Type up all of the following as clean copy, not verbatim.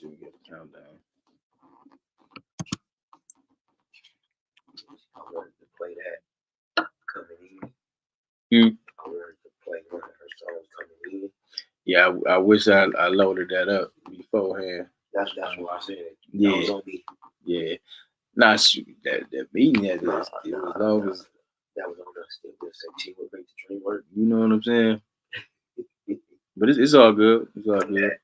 we get a countdown. I wanted to play that coming in. I wanted to play one of her songs coming in. Yeah, I wish I loaded that up beforehand. That's what I said. Yeah. That was on me. Yeah. Nah, shoot, that meeting that was long as that was on us. It was a team would make the dream work. You know what I'm saying? But it's all good. It's all good.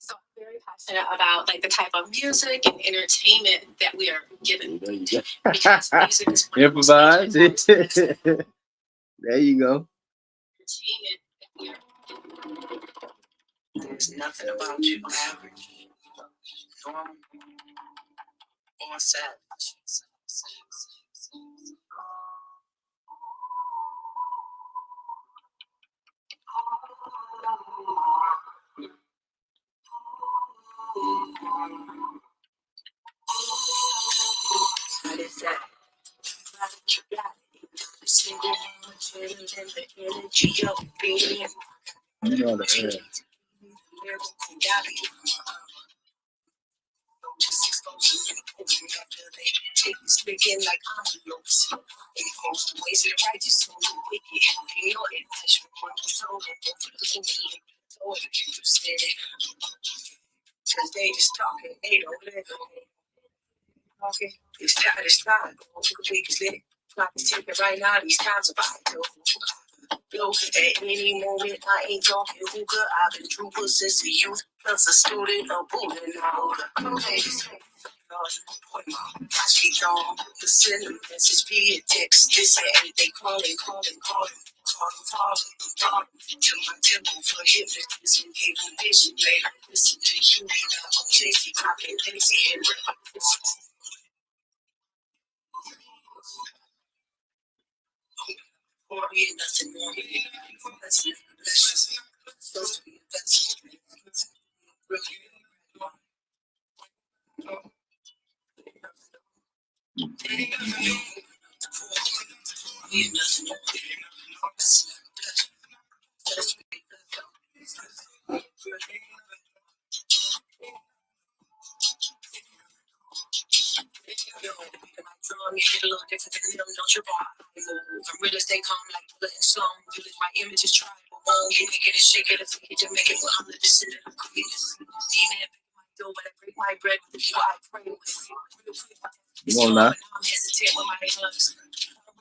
So I'm very passionate about like the type of music and entertainment that we are given. There you go. Because music is one improvise. There you go. Entertainment that we are. There's nothing about you average, normal, or savage. What is that? You got it. A single one chilling in the energy of being. You know the hair. Just exposing and pulling after they take this speaking like envelopes. Impose the ways of the righteous on the wicked. They know it as you want to soul and go for the kingdom. So if you said it, because they just talking, they don't live it. Okay, it's tired, it's tired. Because they clock is ticking right now, these times are vital. Blow at any moment, I ain't talking hookah. I've been trooper since a youth, plus a student, a bullet now. Okay, I speak on the send a message via text. This ain't they calling. To my temple for hypnotism, gave them vision, made her listen to you. I'm Jay-Z, copying Lazy and or ain't nothing more. That's supposed to be that's Get a little different than them, don't you bar. From real estate calm like bullet and slum. Village, my image is tribal. You make it and shake it and take it to make it. Well, I'm the descendant of greatness. Need man, pick my dough, but I break my bread with the people I pray with. Come on now. I'm hesitant with my hugs.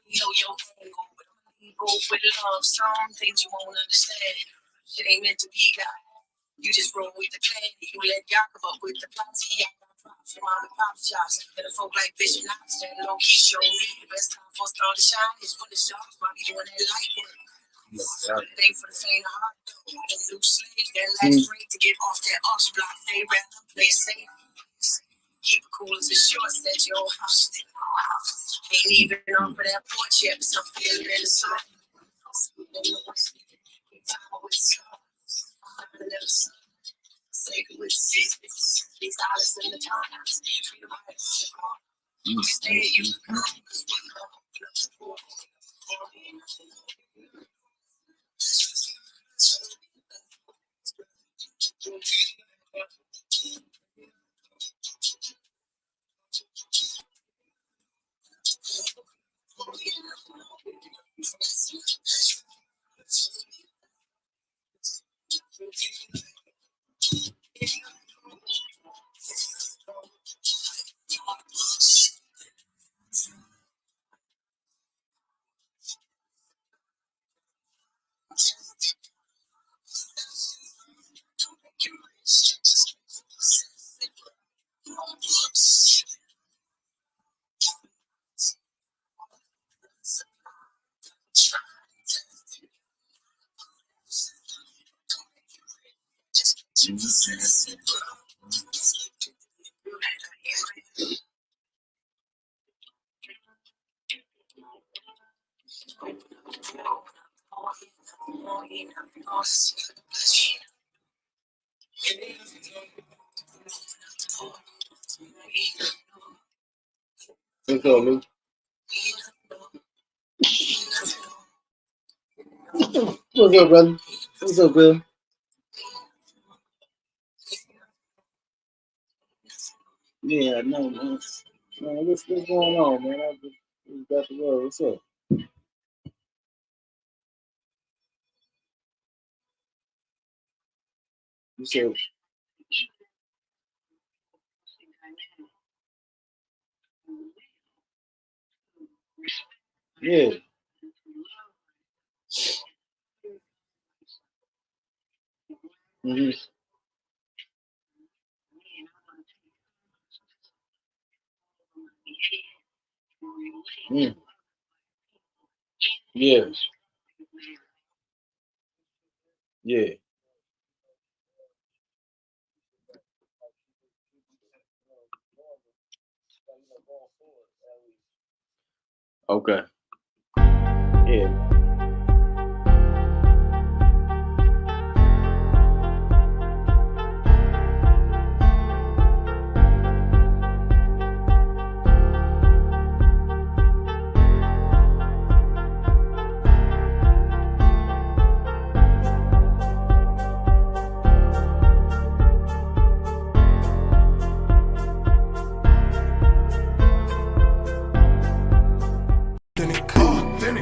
You know your angle, but I'm go with love. Some things you won't understand. Shit ain't meant to be God. You just roll with the plan. You let y'all come up with the plans. Yeah, your mom and pop shops. Better folk like Bishop Knox. Stand low key, show me the best time for a star to shine is when the stars might be doing that light work. But it ain't for the faint of heart, though. Them new slaves, that last break to get off that ox block. They rather play safe. Keep it cool as a short set your house. Ain't even off of that porch yet, but some feeling in the sun. Sacred with secrets, these dollars in the times. You stay, you What's up, Luke? What's up, brother? What's up, Bill? Yeah, no, man. Man, what's going on, man? I just got the word. What's up? You said, yeah. Mm-hmm. Mm. Yeah. Yeah. Okay. Yeah.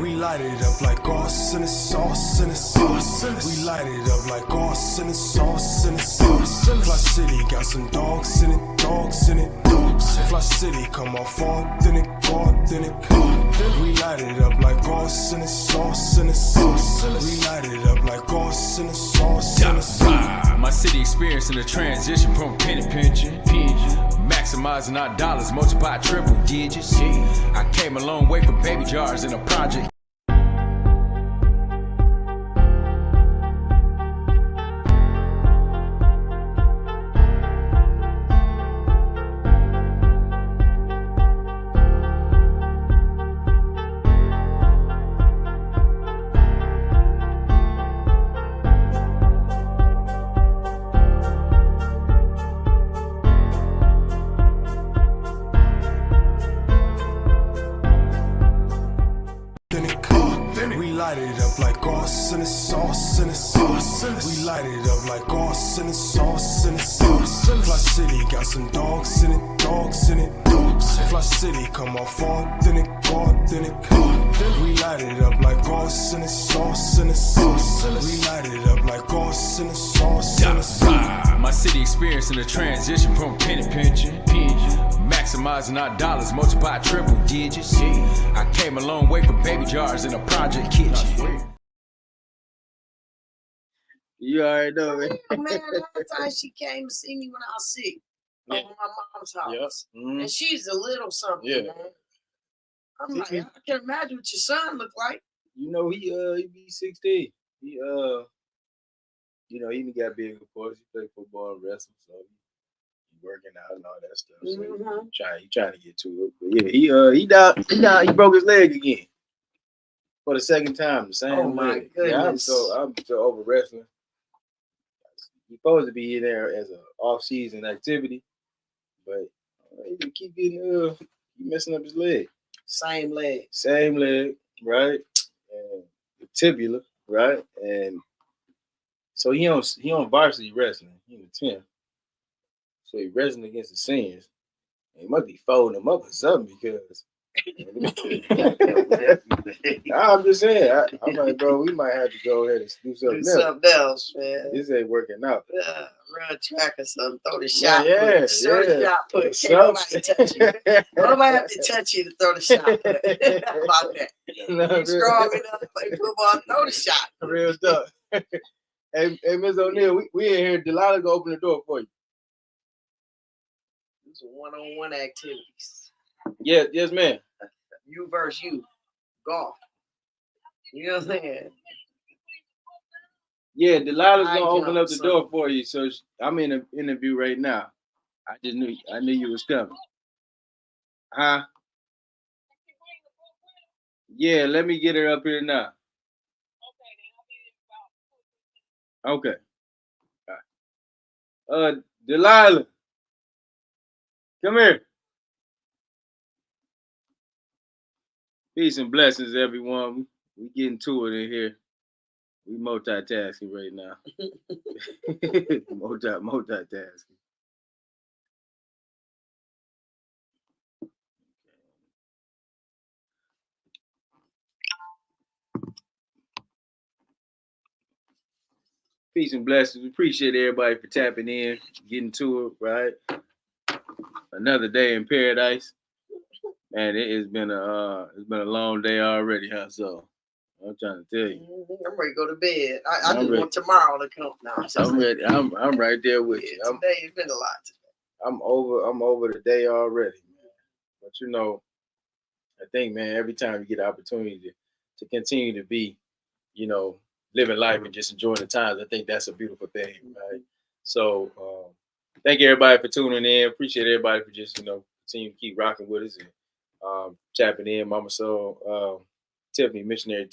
We light it up like awesomeness, sauce in the sauce. We light it up like awesomeness, sauce in the sauce. Fli-City got some dogs in it, dogs in it, dogs. Fli-City come off authentic, authentic. We light it up like awesomeness, sauce in the sauce. We light it up like awesomeness, sauce in the sauce. My city experiencing a transition from penny pinching, maximizing our dollars, multiply triple digits. I came a long way from baby jars in a project. We light it up like awesomeness, sauce in the sauce. We light it up like awesomeness, sauce in the sauce. Fli-City got some dogs in it, dogs in it, dogs. Fli-City come off authentic, authentic. We light it up like awesomeness, sauce in the sauce. We light it up like awesomeness, sauce in the sauce. My city experiencing a transition from penny pinching, maximizing our dollars, multiply triple digits. I came a long way from baby jars in a project kitchen. You already know, man. Man, last time she came to see me when I was sick Yeah. over my mom's house. Yep. Mm-hmm. And she's a little something, Yeah. man. I'm like, I can imagine what your son look like. You know, he be 16. He you know, he even got big, of course. He played football and wrestle, so he working out and all that stuff. So he trying to get to it. But yeah, he down, he broke his leg again. For the second time, the same Oh my leg. goodness. Yeah, I'm so over wrestling. He's supposed to be in there as an off-season activity, but he keep getting messing up his leg. Same leg. Same leg, right? And the tibula, right? And so he on varsity wrestling. He in the 10th. So he wrestling against the seniors. And he must be folding them up or something because I'm just saying, I'm like, bro, we might have to go ahead and do something else, man. This ain't working out. Run track or something, throw the shot. Yeah. Shot put. Can't nobody touch you. Nobody have to touch you to throw the shot put. About that. You strong enough to play football, throw the shot. Real stuff. Hey, Ms. O'Neal, we in here. Delilah go open the door for you. These are one-on-one activities. Yes, ma'am. You versus you. Golf. You know what I'm saying? Yeah, Delilah's gonna open up the door for you. So I'm in an interview right now. I knew you was coming. Huh? Yeah, let me get her up here now. Okay. All right. Delilah, come here. Peace and blessings, everyone. We getting to it in here. We multitasking right now. Multitasking. Peace and blessings. We appreciate everybody for tapping in, getting to it, right? Another day in paradise. Man, it's been a long day already, huh? So I'm trying to tell you. I'm ready to go to bed. I just want tomorrow to come now. I'm ready. I'm right there with you. Today it's been a lot today. I'm over the day already, man. But you know, I think, man, every time you get an opportunity to continue to be, you know, living life and just enjoying the times, I think that's a beautiful thing, right? So thank everybody for tuning in. Appreciate everybody for just, continue to keep rocking with us and tapping in. Mama Soul, Tiffany, Missionary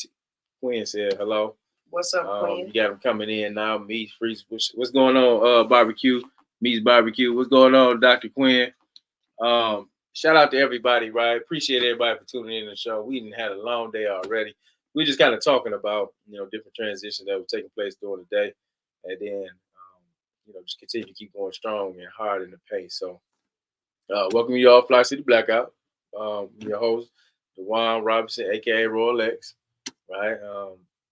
Quinn said hello. What's up, Quinn? You got them coming in now. Meats, Freeze. What's going on, Barbecue? Meats Barbecue. What's going on, Dr. Quinn? Shout out to everybody, right? Appreciate everybody for tuning in to the show. We didn't had a long day already. We're just kind of talking about, different transitions that were taking place during the day. And then, just continue to keep going strong and hard in the pace. So welcome you all, Fli-City Blackout. Your host, DeWaun Robinson, a.k.a. Royale X, right?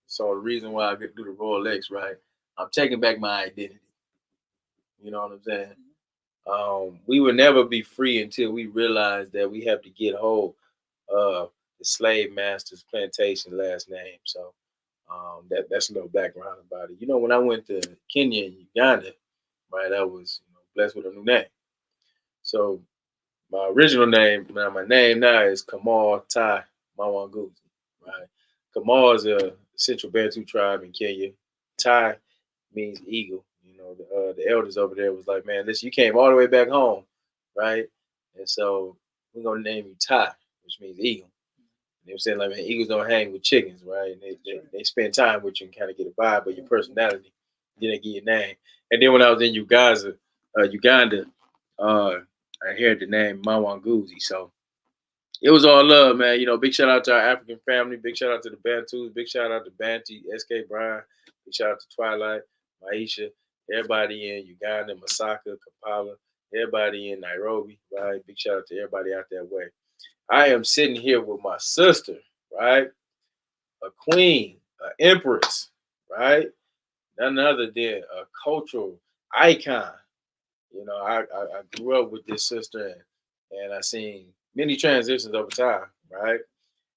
So the reason why I get to do the Royale X, right, I'm taking back my identity. You know what I'm saying? We will never be free until we realize that we have to get hold of the slave master's plantation last name. So that's a little background about it. When I went to Kenya and Uganda, right, I was blessed with a new name. So my original name, my name now is Kamal Tai Mawanguzi, right? Kamal is a Central Bantu tribe in Kenya. Tai means eagle. The elders over there was like, man, listen, you came all the way back home, right? And so we're gonna name you Tai, which means eagle. And they were saying like, man, eagles don't hang with chickens, right? And they spend time with you and kind of get a vibe of your personality. Then they give you a name. And then when I was in Uganda, I heard the name Mawanguzi. So it was all love, man. Big shout out to our African family. Big shout out to the Bantus. Big shout out to Banty, SK Brian. Big shout out to Twilight, Maisha, everybody in Uganda, Masaka, Kampala, everybody in Nairobi, right? Big shout out to everybody out that way. I am sitting here with my sister, right? A queen, an empress, right? None other than a cultural icon. I grew up with this sister and I seen many transitions over time, right?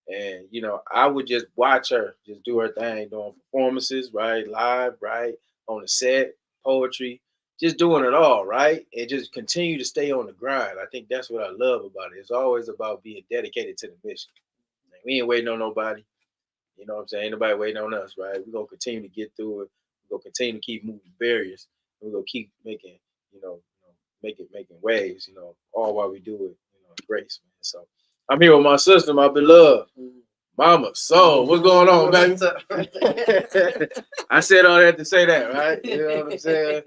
And, I would just watch her just do her thing, doing performances, right? Live, right? On the set, poetry, just doing it all, right? And just continue to stay on the grind. I think that's what I love about it. It's always about being dedicated to the mission. Like, we ain't waiting on nobody. You know what I'm saying? Ain't nobody waiting on us, right? We're going to continue to get through it. We're going to continue to keep moving barriers. We're going to keep making, making waves, all while we do it, in grace, man. So I'm here with my sister, my beloved Mama Soul. What's going on, baby? I said all that to say that, right? You know what I'm saying?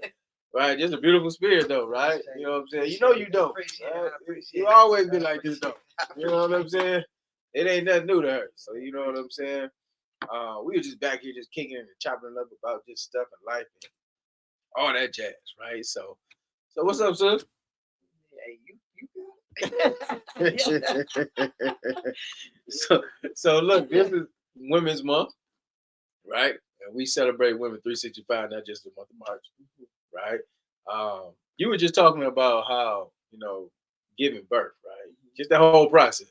Right, just a beautiful spirit, though, right? You know what I'm saying? You don't. Right? You always been like this, though. You know what I'm saying? It ain't nothing new to her. So you know what I'm saying? We were just back here just kicking and chopping it up about just stuff in life and all that jazz, right? So what's up, sis? Hey, you So look, this is Women's Month, right? And we celebrate women 365, not just the month of March, right? You were just talking about how, giving birth, right? Just that whole process.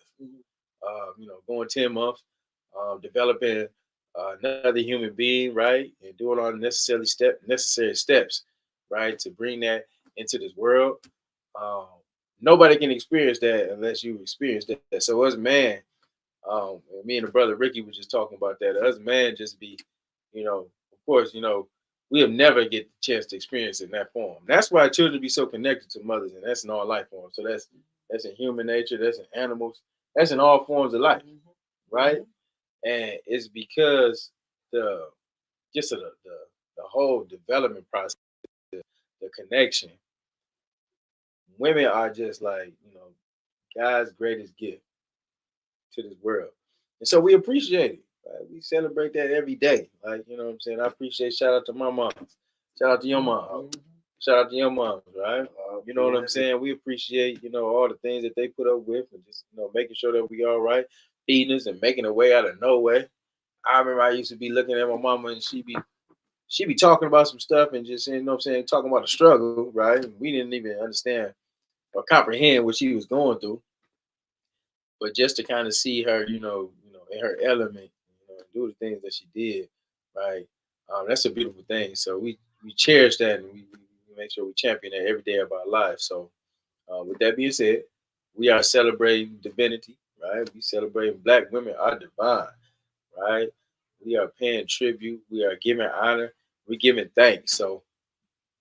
Going 10 months, developing another human being, right? And doing all the necessary steps, right? To bring that into this world. Nobody can experience that unless you experience that. So as a man, me and the brother Ricky was just talking about that. As a man, just be, of course, we have never get the chance to experience it in that form. That's why children be so connected to mothers, and that's in all life forms. So that's in human nature, that's in animals, that's in all forms of life, right? And it's because the whole development process, the connection. Women are just like, God's greatest gift to this world. And so we appreciate it. Right? We celebrate that every day. Like, you know what I'm saying? I appreciate, shout out to my mom. Shout out to your mom. Shout out to your moms, right? You know what I'm saying? We appreciate, you know, all the things that they put up with and just, you know, making sure that we all right, feeding us and making a way out of no way. I remember I used to be looking at my mama and she be talking about some stuff and just, you know what I'm saying, talking about the struggle, right? And we didn't even understand or comprehend what she was going through. But just to kind of see her, you know, in her element, you know, do the things that she did, right? That's a beautiful thing. So we cherish that and we make sure we champion that every day of our lives. So with that being said, we are celebrating divinity, right? We celebrating Black women are divine, right? We are paying tribute. We are giving honor. We're giving thanks. So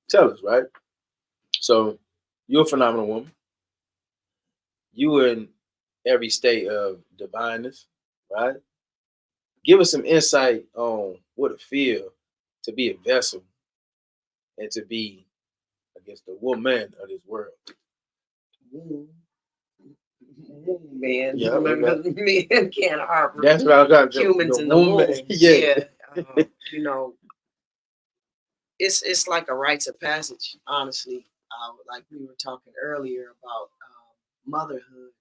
tell us, right? So you're a phenomenal woman. You in every state of divineness, right? Give us some insight on what it feels to be a vessel and to be, I guess, the woman of this world. Man, yeah, men can't harbor. That's what I was trying to humans in the womb. Yeah. You know, it's like a rites of passage. Honestly, like we were talking earlier about motherhood.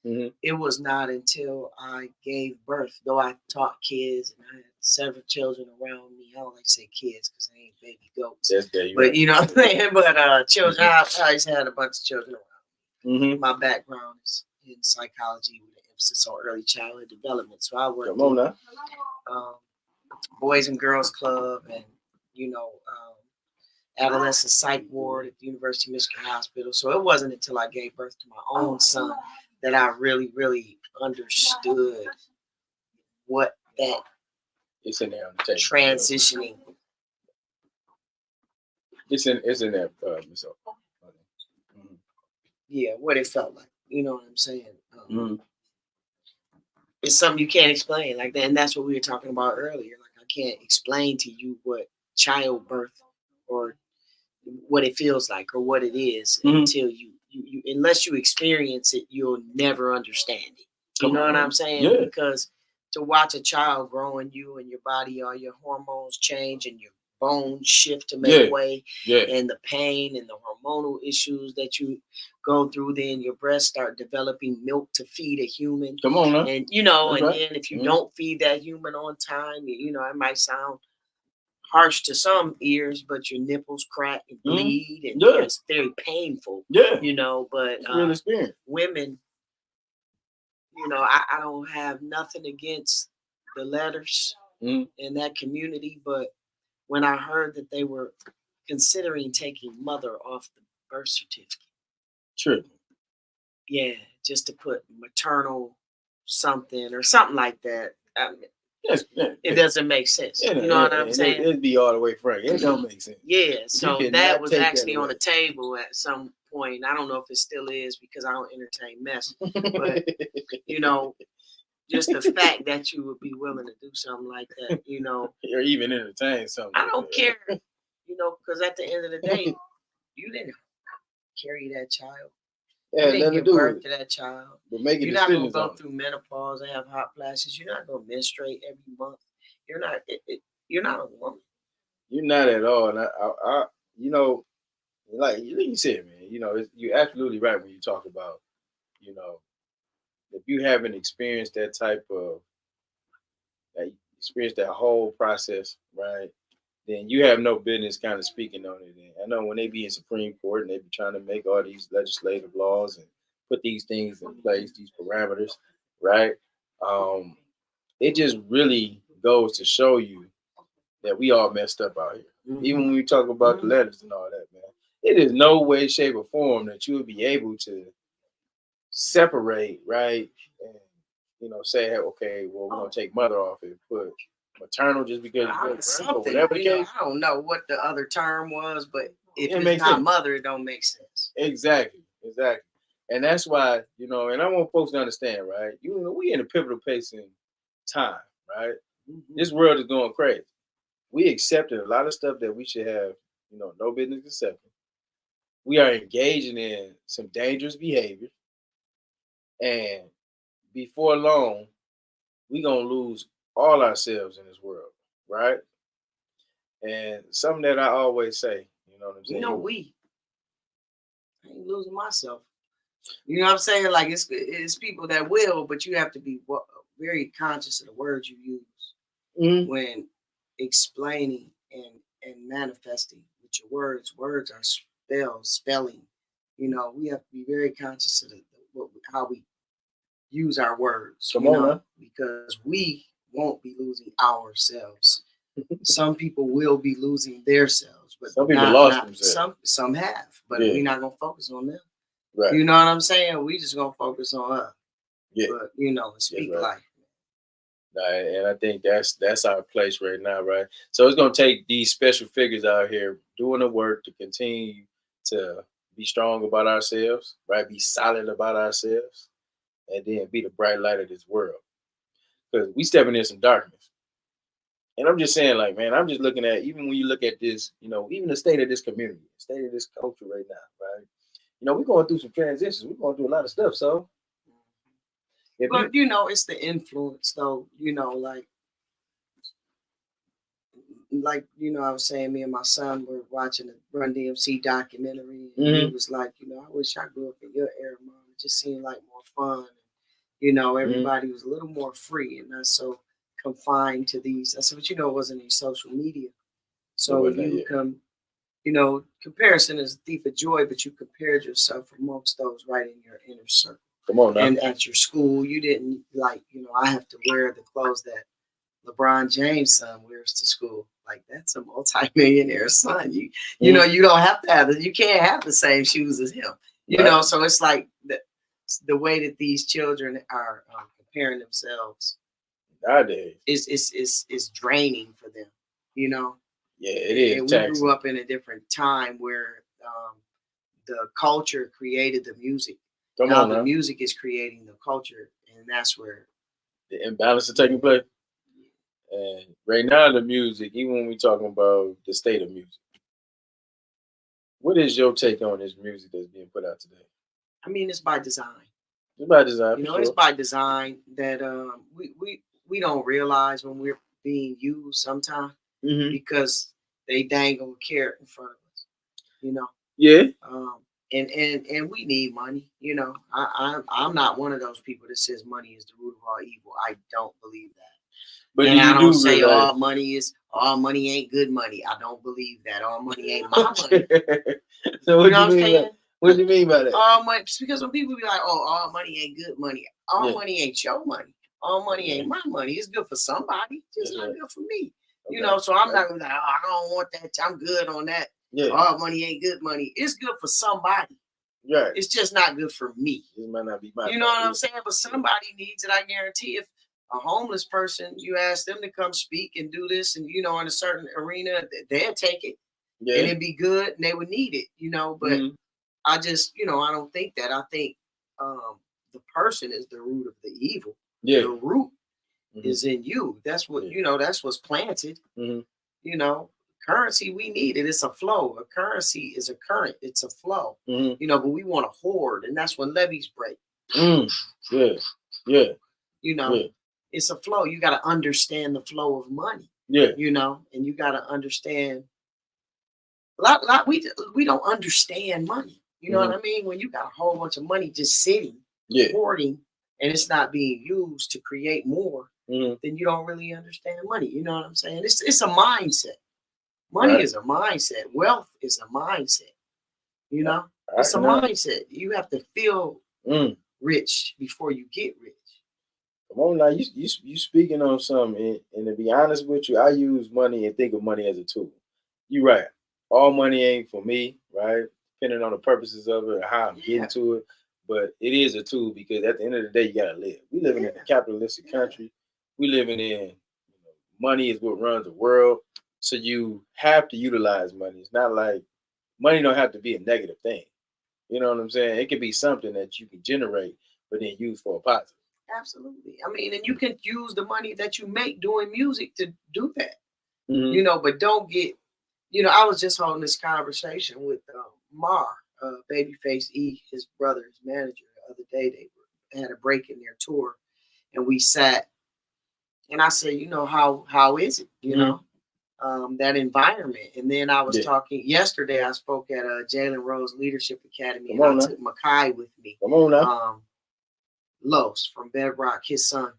Mm-hmm. It was not until I gave birth, though I taught kids and I had several children around me. I don't like to say kids because they ain't baby goats. That's gay, but right. You know what I'm saying? But children, Mm-hmm. I always had a bunch of children around me. Mm-hmm. My background is in psychology with an emphasis on early childhood development. So I worked in Boys and Girls Club and, you know, adolescent psych ward at the University of Michigan Hospital. So it wasn't until I gave birth to my own son that I really, really understood what that it's in there on the table. Transitioning. It's in there, so. Mm-hmm. Yeah, what it felt like. You know what I'm saying? Mm-hmm. It's something you can't explain like that, and that's what we were talking about earlier. Like I can't explain to you what childbirth or what it feels like or what it is until you unless you experience it, you'll never understand it. You know what I'm saying? Yeah. Because to watch a child grow in you and your body, all your hormones change and your bones shift to make way, and the pain and the hormonal issues that you go through, then your breasts start developing milk to feed a human. Come on now. And you know, that's and right. then if you don't feed that human on time, you know, it might sound harsh to some ears, but your nipples crack and bleed, and it's very painful. Yeah, you know. But real experience. Women, you know, I don't have nothing against the letters in that community, but when I heard that they were considering taking mother off the birth certificate, true, yeah, just to put maternal something or something like that. I mean, it doesn't make sense. You know what I'm saying? It'd be all the way frank. It don't make sense. Yeah, so that was actually on the table at some point. I don't know if it still is because I don't entertain mess. But, you know, just the fact that you would be willing to do something like that, you know. Or even entertain something. I don't care, you know, because at the end of the day, you didn't carry that child. Yeah, you didn't give birth to that child. But you're not going to go through menopause and have hot flashes. You're not going to menstruate every month. You're not. You're not a woman. You're not at all. And I you know, like you said, man. You know, you're absolutely right when you talk about, you know, if you haven't experienced that type of, experienced that whole process, right? Then you have no business kind of speaking on it. And I know when they be in Supreme Court and they be trying to make all these legislative laws and put these things in place, these parameters, right? It just really goes to show you that we all messed up out here. Even when we talk about the letters and all that, man, it is no way, shape, or form that you would be able to separate, right? And, you know, say, okay, well, we're going to take mother off and put maternal just because whatever the case. I don't know what the other term was, but if it's not sense. Mother, it don't make sense. Exactly. And that's why, you know, and I want folks to understand, right? You know, we in a pivotal place in time, right? This world is going crazy. We accepted a lot of stuff that we should have, you know, no business accepting. We are engaging in some dangerous behavior. And before long, we gonna lose all ourselves in this world, right? And something that I always say, you know what I'm saying? You know, I ain't losing myself. You know what I'm saying? Like it's people that will, but you have to be very conscious of the words you use when explaining and manifesting with your words. Words are spelling. You know, we have to be very conscious of how we use our words. Come on, now. Because we won't be losing ourselves. Some people will be losing themselves, but some people lost themselves. Some have, but we're not gonna focus on them. Right. You know what I'm saying? We just gonna focus on us. Yeah. But you know, speak life. And I think that's our place right now, right? So it's gonna take these special figures out here doing the work to continue to be strong about ourselves, right? Be solid about ourselves, and then be the bright light of this world. Because we stepping in some darkness. And I'm just saying, like, man, I'm just looking at, even when you look at this, you know, even the state of this community, the state of this culture right now, right? You know, we're going through some transitions. We're going through a lot of stuff. So, but you know, it's the influence, though. You know, like you know, I was saying, me and my son were watching the Run DMC documentary, and he was like, you know, I wish I grew up in your era, Mom. It just seemed like more fun. You know, everybody was a little more free and not so confined to these. I said, but you know, it wasn't any social media. So you come, you know, comparison is a thief of joy, but you compared yourself amongst those right in your inner circle. Come on now. And at your school, you didn't like, you know, I have to wear the clothes that LeBron James' son wears to school. Like, that's a multi-millionaire son. You know, you don't have to have it. You can't have the same shoes as him. You know, so it's like the way that these children are comparing themselves nowadays is draining for them. You know. Yeah, it is. And we grew up in a different time where the culture created the music. Now the music is creating the culture, and that's where the imbalance is taking place. And right now, the music, even when we're talking about the state of music, what is your take on this music that's being put out today? I mean, it's by design. It's by design. You know, it's by design that we don't realize when we're being used sometimes because they dangle a carrot in front of us. You know. Yeah. And we need money. You know, I'm not one of those people that says money is the root of all evil. I don't believe that. But and I don't say all money ain't good money. I don't believe that. All money ain't my money. So what you mean? What do you mean by that? All money, because when people be like, "Oh, all money ain't good money," all money ain't your money. All money ain't my money. It's good for somebody, just not good for me. You know, so I'm not gonna be like, "Oh, I don't want that. I'm good on that." Yeah. All money ain't good money. It's good for somebody. Right. It's just not good for me. It might not be my. You know what I'm saying? But somebody needs it. I guarantee. If a homeless person, you ask them to come speak and do this, and you know, in a certain arena, they'll take it, and it'd be good, and they would need it. You know, but I just, you know, I don't think that. I think the person is the root of the evil. Yeah. The root is in you. That's what you know. That's what's planted. You know. Currency, we need it. It's a flow. A currency is a current. It's a flow. You know, but we want to hoard, and that's when levees break. Yeah. You know, it's a flow. You got to understand the flow of money. Yeah. You know, and you got to understand. We don't understand money. You know what I mean? When you got a whole bunch of money just sitting, hoarding, and it's not being used to create more, then you don't really understand money. You know what I'm saying? It's a mindset. Money is a mindset. Wealth is a mindset. You know, it's a mindset. You have to feel rich before you get rich. Come on now, you speaking on something, and to be honest with you, I use money and think of money as a tool. You're right. All money ain't for me, right? Depending on the purposes of it or how I'm getting to it, but it is a tool because at the end of the day, you gotta live. We living in a capitalistic country. We living in money is what runs the world. So you have to utilize money. It's not like money don't have to be a negative thing. You know what I'm saying? It can be something that you can generate, but then use for a positive. Absolutely. I mean, and you can use the money that you make doing music to do that. You know, but don't get, you know, I was just holding this conversation with Mar, Babyface E, his brother, his manager, the other day. They had a break in their tour, and we sat And I said, you know, how is it, you know, that environment? And then I was talking yesterday. I spoke at Jalen Rose Leadership Academy, and I took Makai with me. Come on now. Los from Bedrock, his son,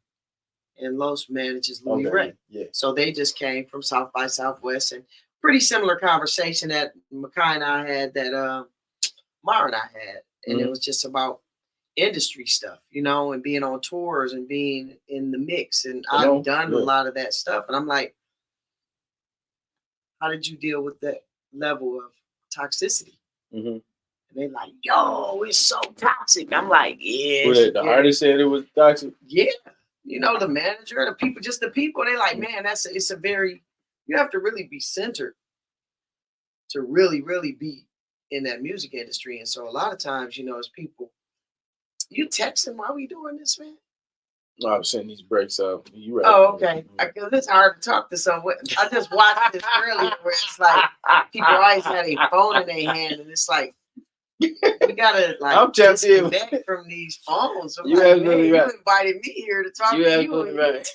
and Los manages Louis Ray. Yeah. So they just came from South by Southwest, and pretty similar conversation that Makai and I had, that Mara and I had, and it was just about industry stuff, you know, and being on tours and being in the mix. And I've done a lot of that stuff. And I'm like, how did you deal with that level of toxicity? And they're like, yo, it's so toxic. I'm like, yeah. The artist said it was toxic? Yeah. You know, the manager, the people, just the people. They're like, man, it's a very, you have to really be centered to really, really be in that music industry. And so a lot of times, you know, as people, you texting, why are we doing this, man? No, I was sending these breaks up. You right. Oh, okay. It's hard to talk to someone. I just watched this earlier where it's like people always had a phone in their hand, and it's like we gotta like disconnect from these phones. I'm you like, man, really you right. invited me here to talk to you. Right.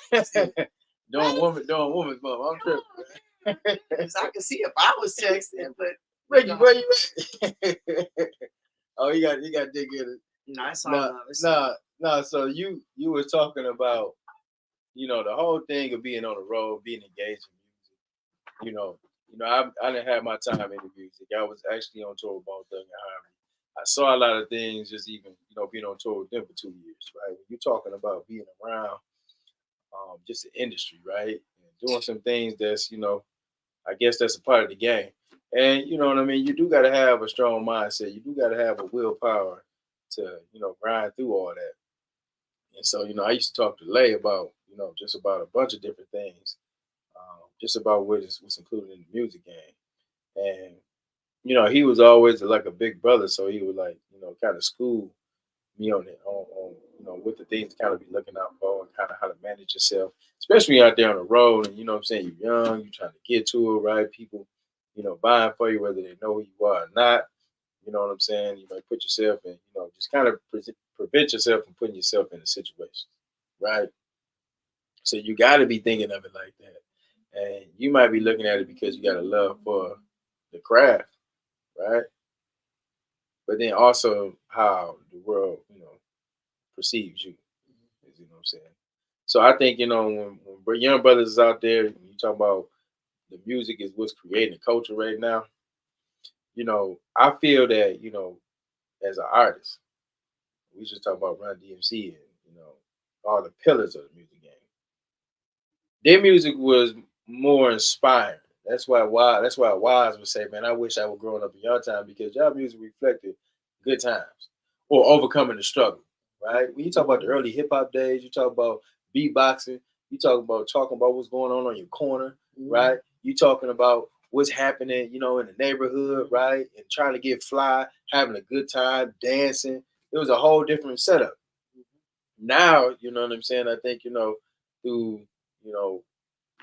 doing woman's mom. I'm tripping. I can see if I was texting, but Ricky, where you at? Oh, you got to dig in it. No, it's all no. So you were talking about, you know, the whole thing of being on the road, being engaged in music. You know, I didn't have my time in the music. I was actually on tour with Bone Thugs and Harmony. I saw a lot of things, just even, you know, being on tour with them for 2 years, right? When you're talking about being around just the industry, right? And doing some things that's, you know, I guess that's a part of the game. And you know what I mean? You do got to have a strong mindset. You do got to have a willpower to, you know, grind through all that. And so, you know, I used to talk to Lay about, you know, just about a bunch of different things, just about what's included in the music game. And, you know, he was always like a big brother. So he would like, you know, kind of school me on it, on you know, what the things to kind of be looking out for and kind of how to manage yourself, especially out there on the road. And, you know what I'm saying? You're young, you're trying to get to it, right? People, you know, buying for you, whether they know who you are or not. You know what I'm saying? You might put yourself in, you know, just kind of prevent yourself from putting yourself in a situation, right? So you got to be thinking of it like that. And you might be looking at it because you got a love for the craft, right? But then also how the world, you know, perceives you. You know what I'm saying? So I think, you know, when young brothers is out there, you talk about the music is what's creating the culture right now. You know, I feel that, you know, as an artist, we just talk about Run DMC and, you know, all the pillars of the music game. Their music was more inspiring. That's why Wise would say, man, I wish I was growing up in your time, because y'all music reflected good times or overcoming the struggle, right? When you talk about the early hip hop days, you talk about beatboxing, you talking about what's going on your corner, right? You talking about what's happening, you know, in the neighborhood, right? And trying to get fly, having a good time, dancing. It was a whole different setup. Now, you know what I'm saying? I think, you know, through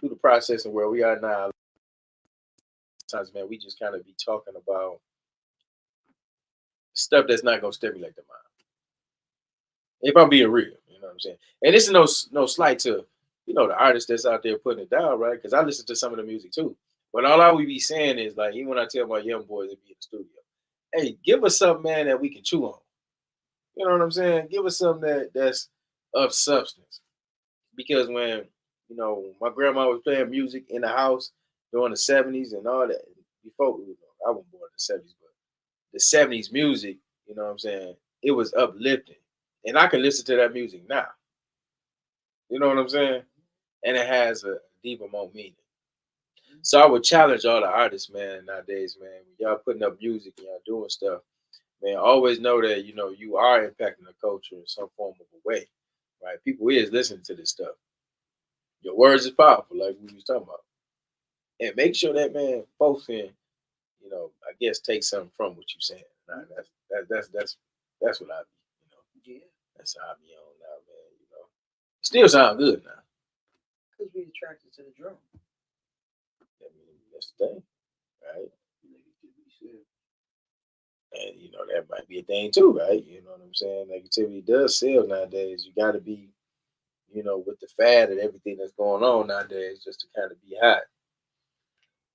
the process and where we are now, sometimes, man, we just kind of be talking about stuff that's not gonna stimulate the mind. If I'm being real, you know what I'm saying? And this is no slight to, you know, the artists that's out there putting it down, right? Because I listen to some of the music too. But all I would be saying is, like, even when I tell my young boys to be in the studio, hey, give us something, man, that we can chew on. You know what I'm saying? Give us something that's of substance. Because when, you know, my grandma was playing music in the house during the 70s and all that, before, you know, I wasn't born in the 70s, but the 70s music, you know what I'm saying, it was uplifting. And I can listen to that music now. You know what I'm saying? And it has a deeper, more meaning. So I would challenge all the artists, man, nowadays, man, when y'all putting up music and y'all doing stuff, man, always know that, you know, you are impacting the culture in some form of a way, right? People is listening to this stuff. Your words is powerful, like we was talking about. And make sure that, man, folks can, you know, I guess take something from what you're saying. Nah, that's what I be, you know. Yeah. That's how I be on now, man, you know. Still sound good now. Because we attracted to the drum. I mean, that's the thing, right? And, you know, that might be a thing too, right? You know what I'm saying? Negativity does sell nowadays. You got to be you know, with the fad and everything that's going on nowadays, just to kind of be hot.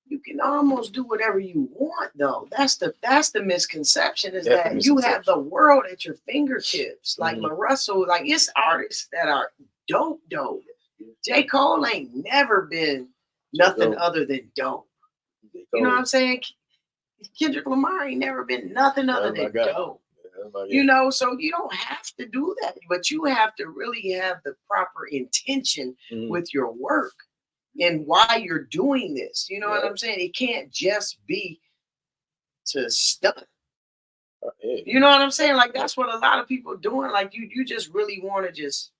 You can almost do whatever you want, though. That's the misconception, is that you have the world at your fingertips. Like LaRussell, like it's artists that are dope. J. Cole ain't never been nothing other than dope. You know what I'm saying? Kendrick Lamar ain't never been nothing other than dope. You know, so you don't have to do that, but you have to really have the proper intention with your work and why you're doing this. You know what I'm saying? It can't just be to stunt. You know what I'm saying? Like, that's what a lot of people are doing. Like, you just really want to just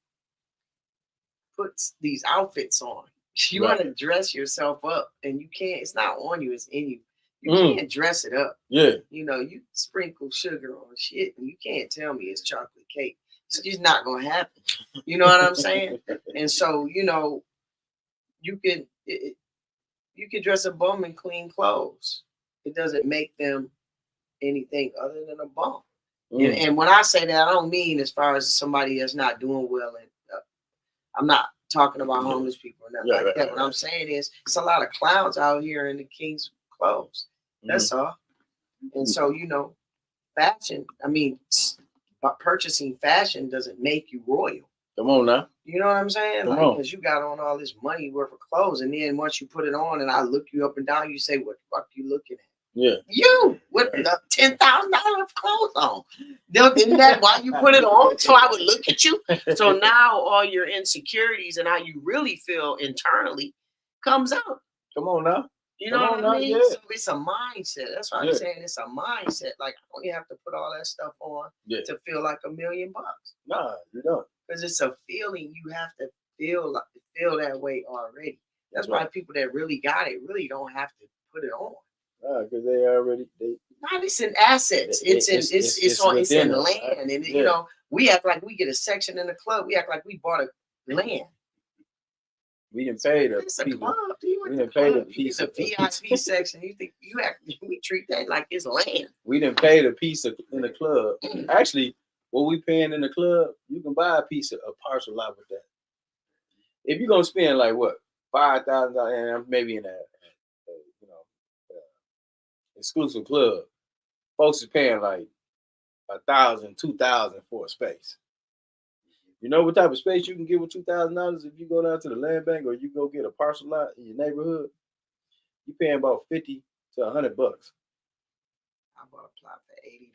put these outfits on. You want to dress yourself up, and you can't. It's not on you, it's in you. You can't dress it up. Yeah. You know, you sprinkle sugar on shit, and you can't tell me it's chocolate cake. It's just not going to happen. You know what I'm saying? And so, you know, you can dress a bum in clean clothes. It doesn't make them anything other than a bum. And when I say that, I don't mean as far as somebody that's not doing well. And I'm not talking about homeless people or nothing like that. What I'm saying is, it's a lot of clowns out here in the king's clothes. That's all. And so, you know, fashion, I mean, purchasing fashion doesn't make you royal. Come on now. You know what I'm saying? Like, because you got on all this money worth of clothes, and then once you put it on and I look you up and down, you say, what the fuck you looking at? Yeah. You with $10,000 clothes on. Isn't that why you put it on? So I would look at you. So now all your insecurities and how you really feel internally comes out. Come on now. You know what I mean? So it's a mindset. That's what I'm saying. It's a mindset. Like, I don't even have to put all that stuff on to feel like $1 million. Nah, you don't. Because it's a feeling. You have to feel that way already. That's why people that really got it really don't have to put it on. Because they already it's in assets. It's in land. And you know, we act like we get a section in the club. We act like we bought a land. We didn't pay the people. We didn't pay the piece of VIP section. You think we treat that like it's land? We didn't pay the piece in the club. Actually, what we paying in the club, you can buy a parcel lot with that. If you're gonna spend like what, $5,000, and maybe in a exclusive club, folks is paying like $1,000, $2,000 for a space. You know what type of space you can get with $2,000 if you go down to the land bank or you go get a parcel lot in your neighborhood? You paying about $50 to $100. I bought a plot for $80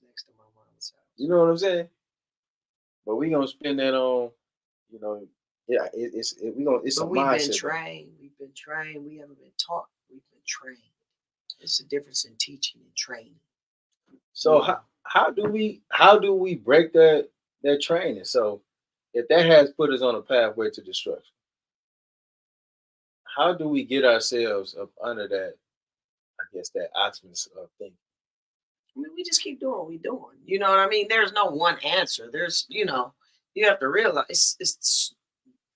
next to my mom's house. You know what I'm saying? But we gonna spend that on, you know, it's a mindset. We've been trained. We haven't been taught. We've been trained. It's the difference in teaching and training. So how do we break that training? So if that has put us on a pathway to destruction, how do we get ourselves up under that, I guess, that awesomeness of thinking? I mean, we just keep doing what we're doing. You know what I mean? There's no one answer. There's, you know, you have to realize it's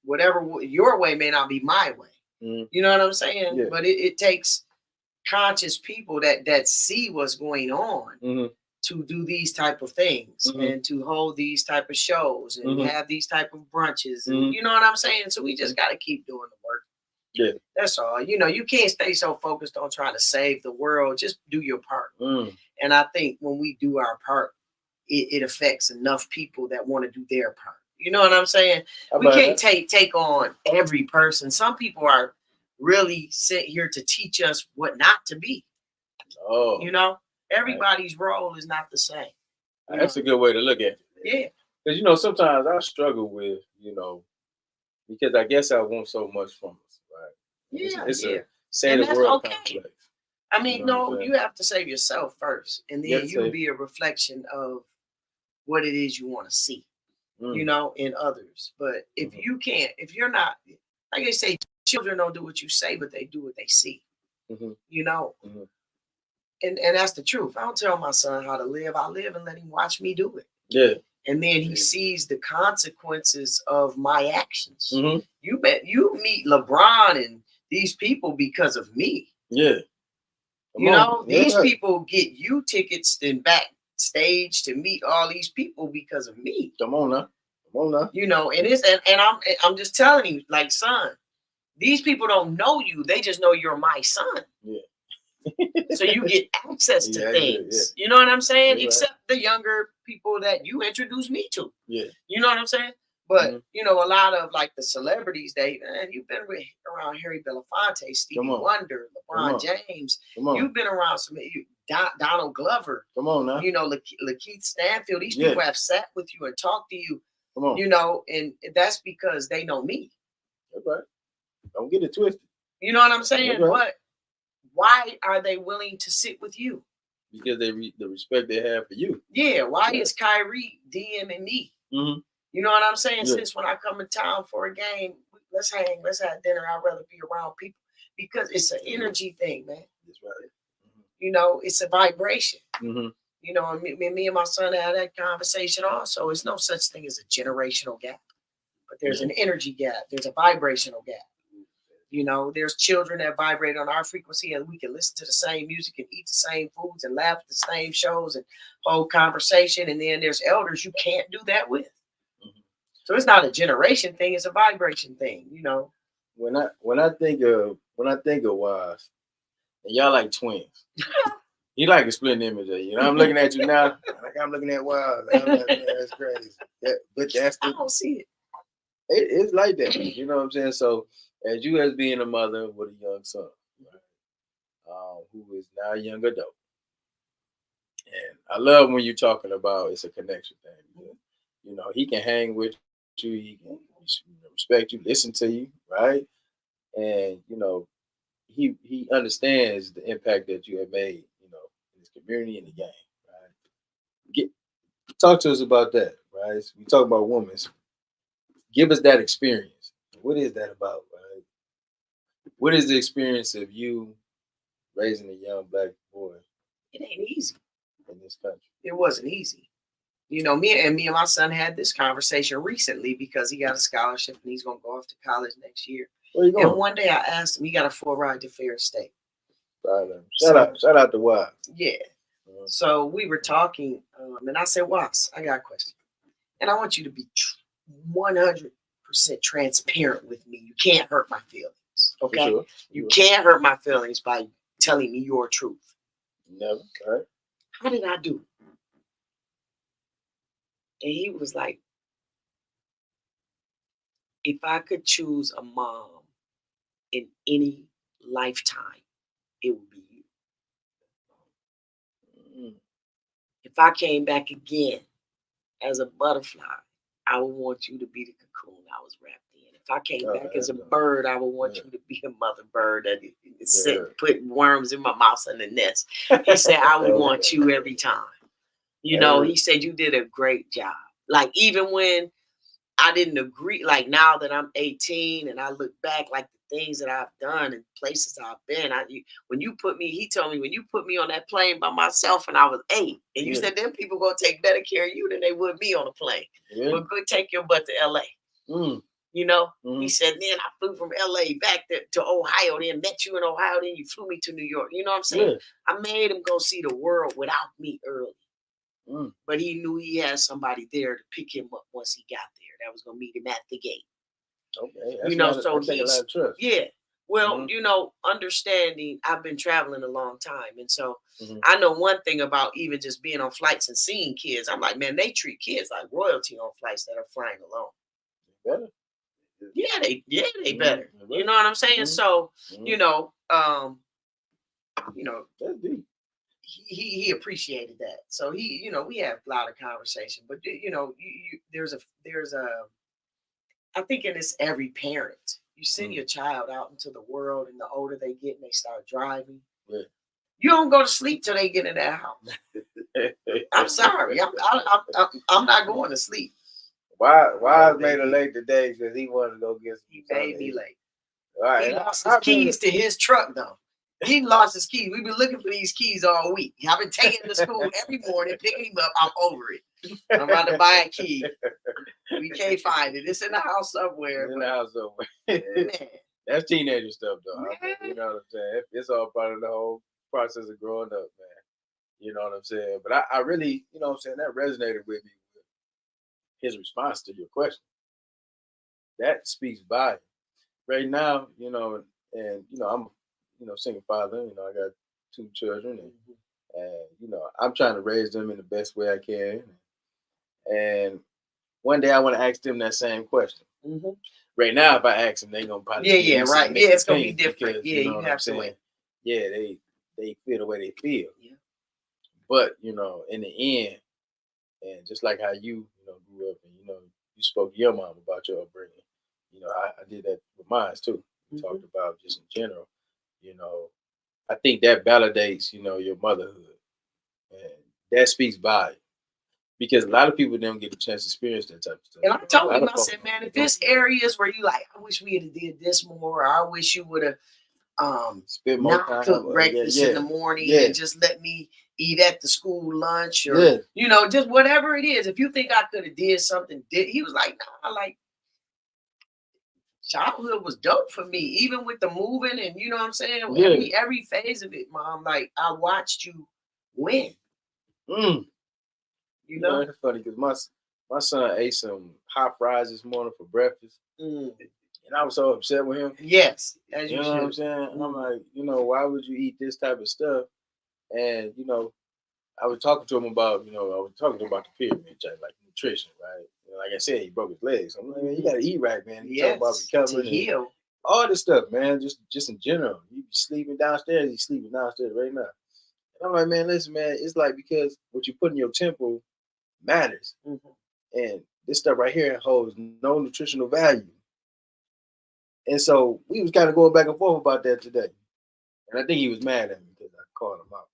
whatever your way may not be my way. You know what I'm saying? Yeah. But it takes conscious people that see what's going on to do these type of things and to hold these type of shows and have these type of brunches and you know what I'm saying? So we just got to keep doing the work. Yeah, that's all. You know, you can't stay so focused on trying to save the world. Just do your part. And I think when we do our part, it affects enough people that want to do their part. You know what I'm saying? We can't take on every person. Some people are really sent here to teach us what not to be. Oh, you know, everybody's role is not the same. That's a good way to look at it. Yeah. Because, you know, sometimes I struggle with, you know, because I guess I want so much from us, right? Yeah. It's a say the world complex. I mean, no, you have to save yourself first. And then you'll be a reflection of what it is you want to see, you know, in others. But if you can't, if you're not, like they say, children don't do what you say, but they do what they see. You know, and that's the truth. I don't tell my son how to live. I live and let him watch me do it. Yeah. And then he sees the consequences of my actions. You bet you meet LeBron and these people because of me. Yeah. You know, these people get you tickets and backstage to meet all these people because of me. Come on now. on now. You know, and I'm just telling you, like, son, these people don't know you. They just know you're my son. Yeah. So you get access to Yeah, things. You know what I'm saying? You're Except the younger people that you introduced me to. Yeah. You know what I'm saying? But you know, a lot of like the celebrities, you've been around Harry Belafonte, Stevie Wonder, LeBron James. You've been around some Donald Glover. Come on now. You know, Lakeith Stanfield. These people have sat with you and talked to you. Come on. You know, and that's because they know me. That's right. Don't get it twisted. You know what I'm saying? Right. But why are they willing to sit with you? Because the respect they have for you. Yeah. Why is Kyrie DMing me? Mm-hmm. You know what I'm saying? Since when I come in town for a game, let's hang, let's have dinner. I'd rather be around people because it's an energy thing, man. That's right. Mm-hmm. You know, it's a vibration. Mm-hmm. You know, and me and my son had that conversation also. It's no such thing as a generational gap, but there's an energy gap. There's a vibrational gap. You know, there's children that vibrate on our frequency and we can listen to the same music and eat the same foods and laugh at the same shows and hold conversation. And then there's elders you can't do that with. Mm-hmm. So it's not a generation thing, it's a vibration thing, you know. When I think of Wise, and y'all like twins. You like a split image of you. You know, I'm looking at you now, like I'm looking at Wise. I'm like, man, that's crazy. But that's I don't see it. It's like that. You know what I'm saying? So as you as being a mother with a young son, right, who is now a young adult. And I love when you're talking about it's a connection thing. You know, he can hang with you, he can respect you, listen to you, right? And, you know, he understands the impact that you have made, you know, in his community and the game, right? Talk to us about that, right? So we talk about women. Give us that experience. What is that about, right? What is the experience of you raising a young black boy? It ain't easy in this country. It wasn't easy. You know, me and my son had this conversation recently because he got a scholarship and he's gonna go off to college next year. Where you going? And one day I asked him, he got a full ride to Fair State. Shout out to Wild. Yeah. So we were talking, and I said, "Watts, I got a question, and I want you to be 100% transparent with me. You can't hurt my feelings, okay? Sure. You can't hurt my feelings by telling me your truth. Never, right? How did I do?" And he was like, "If I could choose a mom in any lifetime, it would be you. If I came back again as a butterfly, I would want you to be the cocoon I was wrapped in. If I came back as a bird, I would want you to be a mother bird that put worms in my mouth in the nest." He said, "I would want you every time." You know, he said, "You did a great job." Like, even when I didn't agree, like now that I'm 18 and I look back, like the things that I've done and places I've been, he told me, when you put me on that plane by myself and I was 8, and you said them people gonna take better care of you than they would me on a plane. Well, go take your butt to LA. You know, he said, then I flew from LA back to Ohio, then met you in Ohio, then you flew me to New York. You know what I'm saying? I made him go see the world without me early. But he knew he had somebody there to pick him up once he got there. That was gonna meet him at the gate. Okay, you know, so he's a lot of trust. Well, you know, understanding. I've been traveling a long time, and so I know one thing about even just being on flights and seeing kids. I'm like, man, they treat kids like royalty on flights that are flying alone. Better. They better. You know what I'm saying? So, you know, that's deep. He appreciated that. So he, you know, we have a lot of conversation, but you know, there's a, I think in this every parent, you send your child out into the world, and the older they get and they start driving, you don't go to sleep till they get in that house. I'm sorry, I'm not going to sleep. Why made it late today because he wanted to go get some. He made me late. All right, he lost his keys to his truck though. He lost his keys. We've been looking for these keys all week. I've been taking him to school every morning, picking him up. I'm over it. I'm about to buy a key. We can't find it. It's in the house somewhere. It's in the house somewhere. That's teenager stuff, though. I mean, you know what I'm saying? It's all part of the whole process of growing up, man. You know what I'm saying? But I really, you know what I'm saying, that resonated with me. his response to your question. That speaks volume. Right now, you know, and you know, I'm, you know, single father. You know, I got 2 children, and you know, I'm trying to raise them in the best way I can. And one day, I want to ask them that same question. Mm-hmm. Right now, if I ask them, they're gonna probably right. Yeah, it's gonna be different. Because, Yeah, you know you what have I'm to saying? wait. Yeah, they feel the way they feel. Yeah. But you know, in the end, and just like how you know grew up, and you know, you spoke to your mom about your upbringing. You know, I did that with mine too. We talked about just in general. You know, I think that validates, you know, your motherhood, and that speaks volume because a lot of people don't get a chance to experience that type of stuff. And I told him, I folks said, don't man, get if there's areas where you like, I wish we had did this more, or I wish you would have spend more not time, cooked breakfast in the morning and just let me eat at the school lunch, or you know, just whatever it is. If you think I could have did something, he was like, nah, like childhood was dope for me, even with the moving and you know what I'm saying. Every phase of it, Mom. Like I watched you win. You know, it's funny because my son ate some hot fries this morning for breakfast, and I was so upset with him. Yes, as you know what I'm saying. I'm like, you know, why would you eat this type of stuff? And you know, I was talking to him about, you know, the pyramid, like nutrition, right? You know, like I said, he broke his legs. So I'm like, man, you gotta eat right, man. You talk about recovering to heal. All this stuff, man. Just in general. You be sleeping downstairs, he's sleeping downstairs right now. And I'm like, man, listen, man, it's like because what you put in your temple matters. And this stuff right here holds no nutritional value. And so we was kind of going back and forth about that today. And I think he was mad at me because I called him out.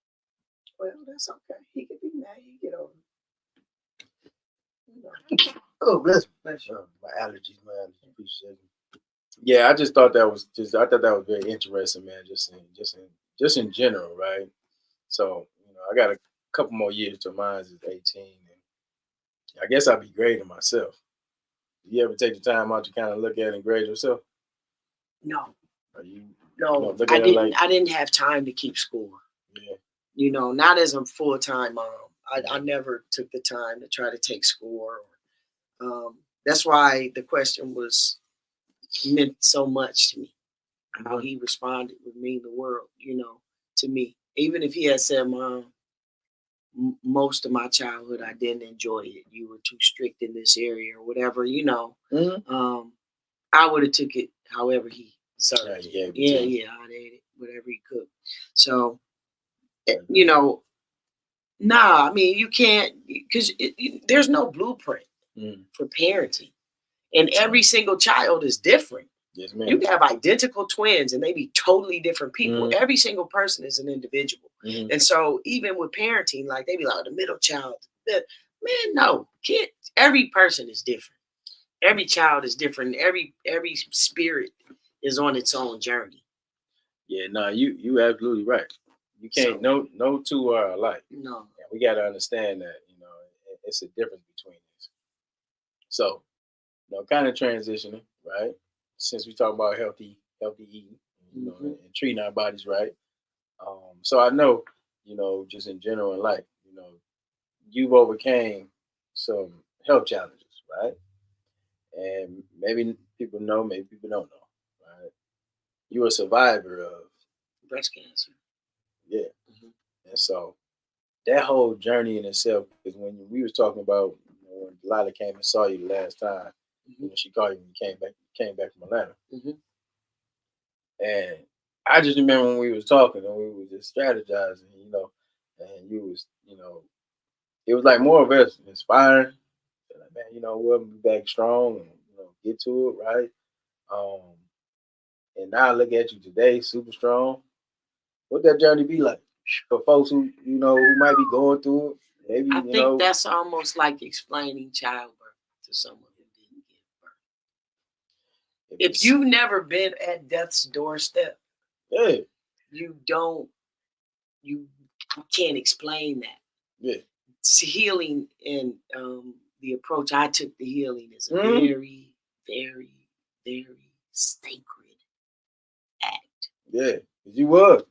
Well, that's okay. He can be mad. He get over it. Oh, bless you. My allergies, man. Appreciate it. Yeah, I just thought that was very interesting, man. Just in general, right? So, you know, I got a couple more years till mine is 18, and I guess I'll be grading myself. Do you ever take the time out to kind of look at it and grade yourself? No. No, I didn't. I didn't have time to keep score. Yeah. You know, not as a full-time mom. I never took the time to try to take score. That's why the question meant so much to me. How he responded would mean the world, you know, to me. Even if he had said, Mom, most of my childhood I didn't enjoy it. You were too strict in this area or whatever, you know. I would have took it however he served. Yeah, I'd ate it, whatever he cooked. So, you know, I mean, you can't, because there's no blueprint for parenting. And every single child is different. Yes, ma'am. You can have identical twins and they be totally different people. Every single person is an individual. And so even with parenting, like they be like, the middle child, man, no, kid, every person is different. Every child is different. Every spirit is on its own journey. Yeah, no, you absolutely right. You can't, no two are alike. No. And we got to understand that, you know, it's a difference between this. So, you know, kind of transitioning, right? Since we talk about healthy eating, you know, and treating our bodies right. So I know, you know, just in general in life, you know, you've overcame some health challenges, right? And maybe people know, maybe people don't know, right? You're a survivor of breast cancer. Yeah. And so that whole journey in itself, because when we was talking about, you know, when Delilah came and saw you the last time, when she called you when you came back from Atlanta. And I just remember when we was talking and we were just strategizing, you know, and you was, you know, it was like more of us inspiring. Like, man, you know, we'll be back strong and, you know, get to it, right? And now I look at you today, super strong. What that journey be like for folks who, you know, who might be going through it? Maybe, I think that's almost like explaining childbirth to someone who didn't give birth. If you've never been at death's doorstep, you can't explain that. Yeah. It's healing and the approach I took to healing is a very, very, very sacred act. Yeah, you was.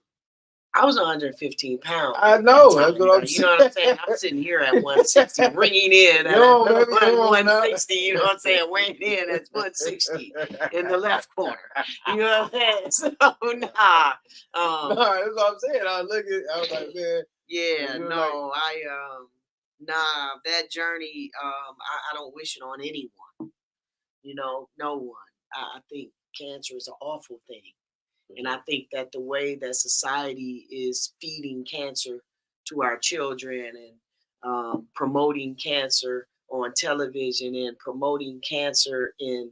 I was 115 pounds. I know. That's what I'm you know what I'm saying? I'm sitting here at 160, ringing in at 160. You know what I'm saying? Weighing in at 160 in the left corner. You know what I'm saying? So nah. No, that's what I'm saying. I was like, man. Yeah, no, like, that journey, I don't wish it on anyone. You know, no one. I think cancer is an awful thing. And I think that the way that society is feeding cancer to our children and promoting cancer on television and promoting cancer in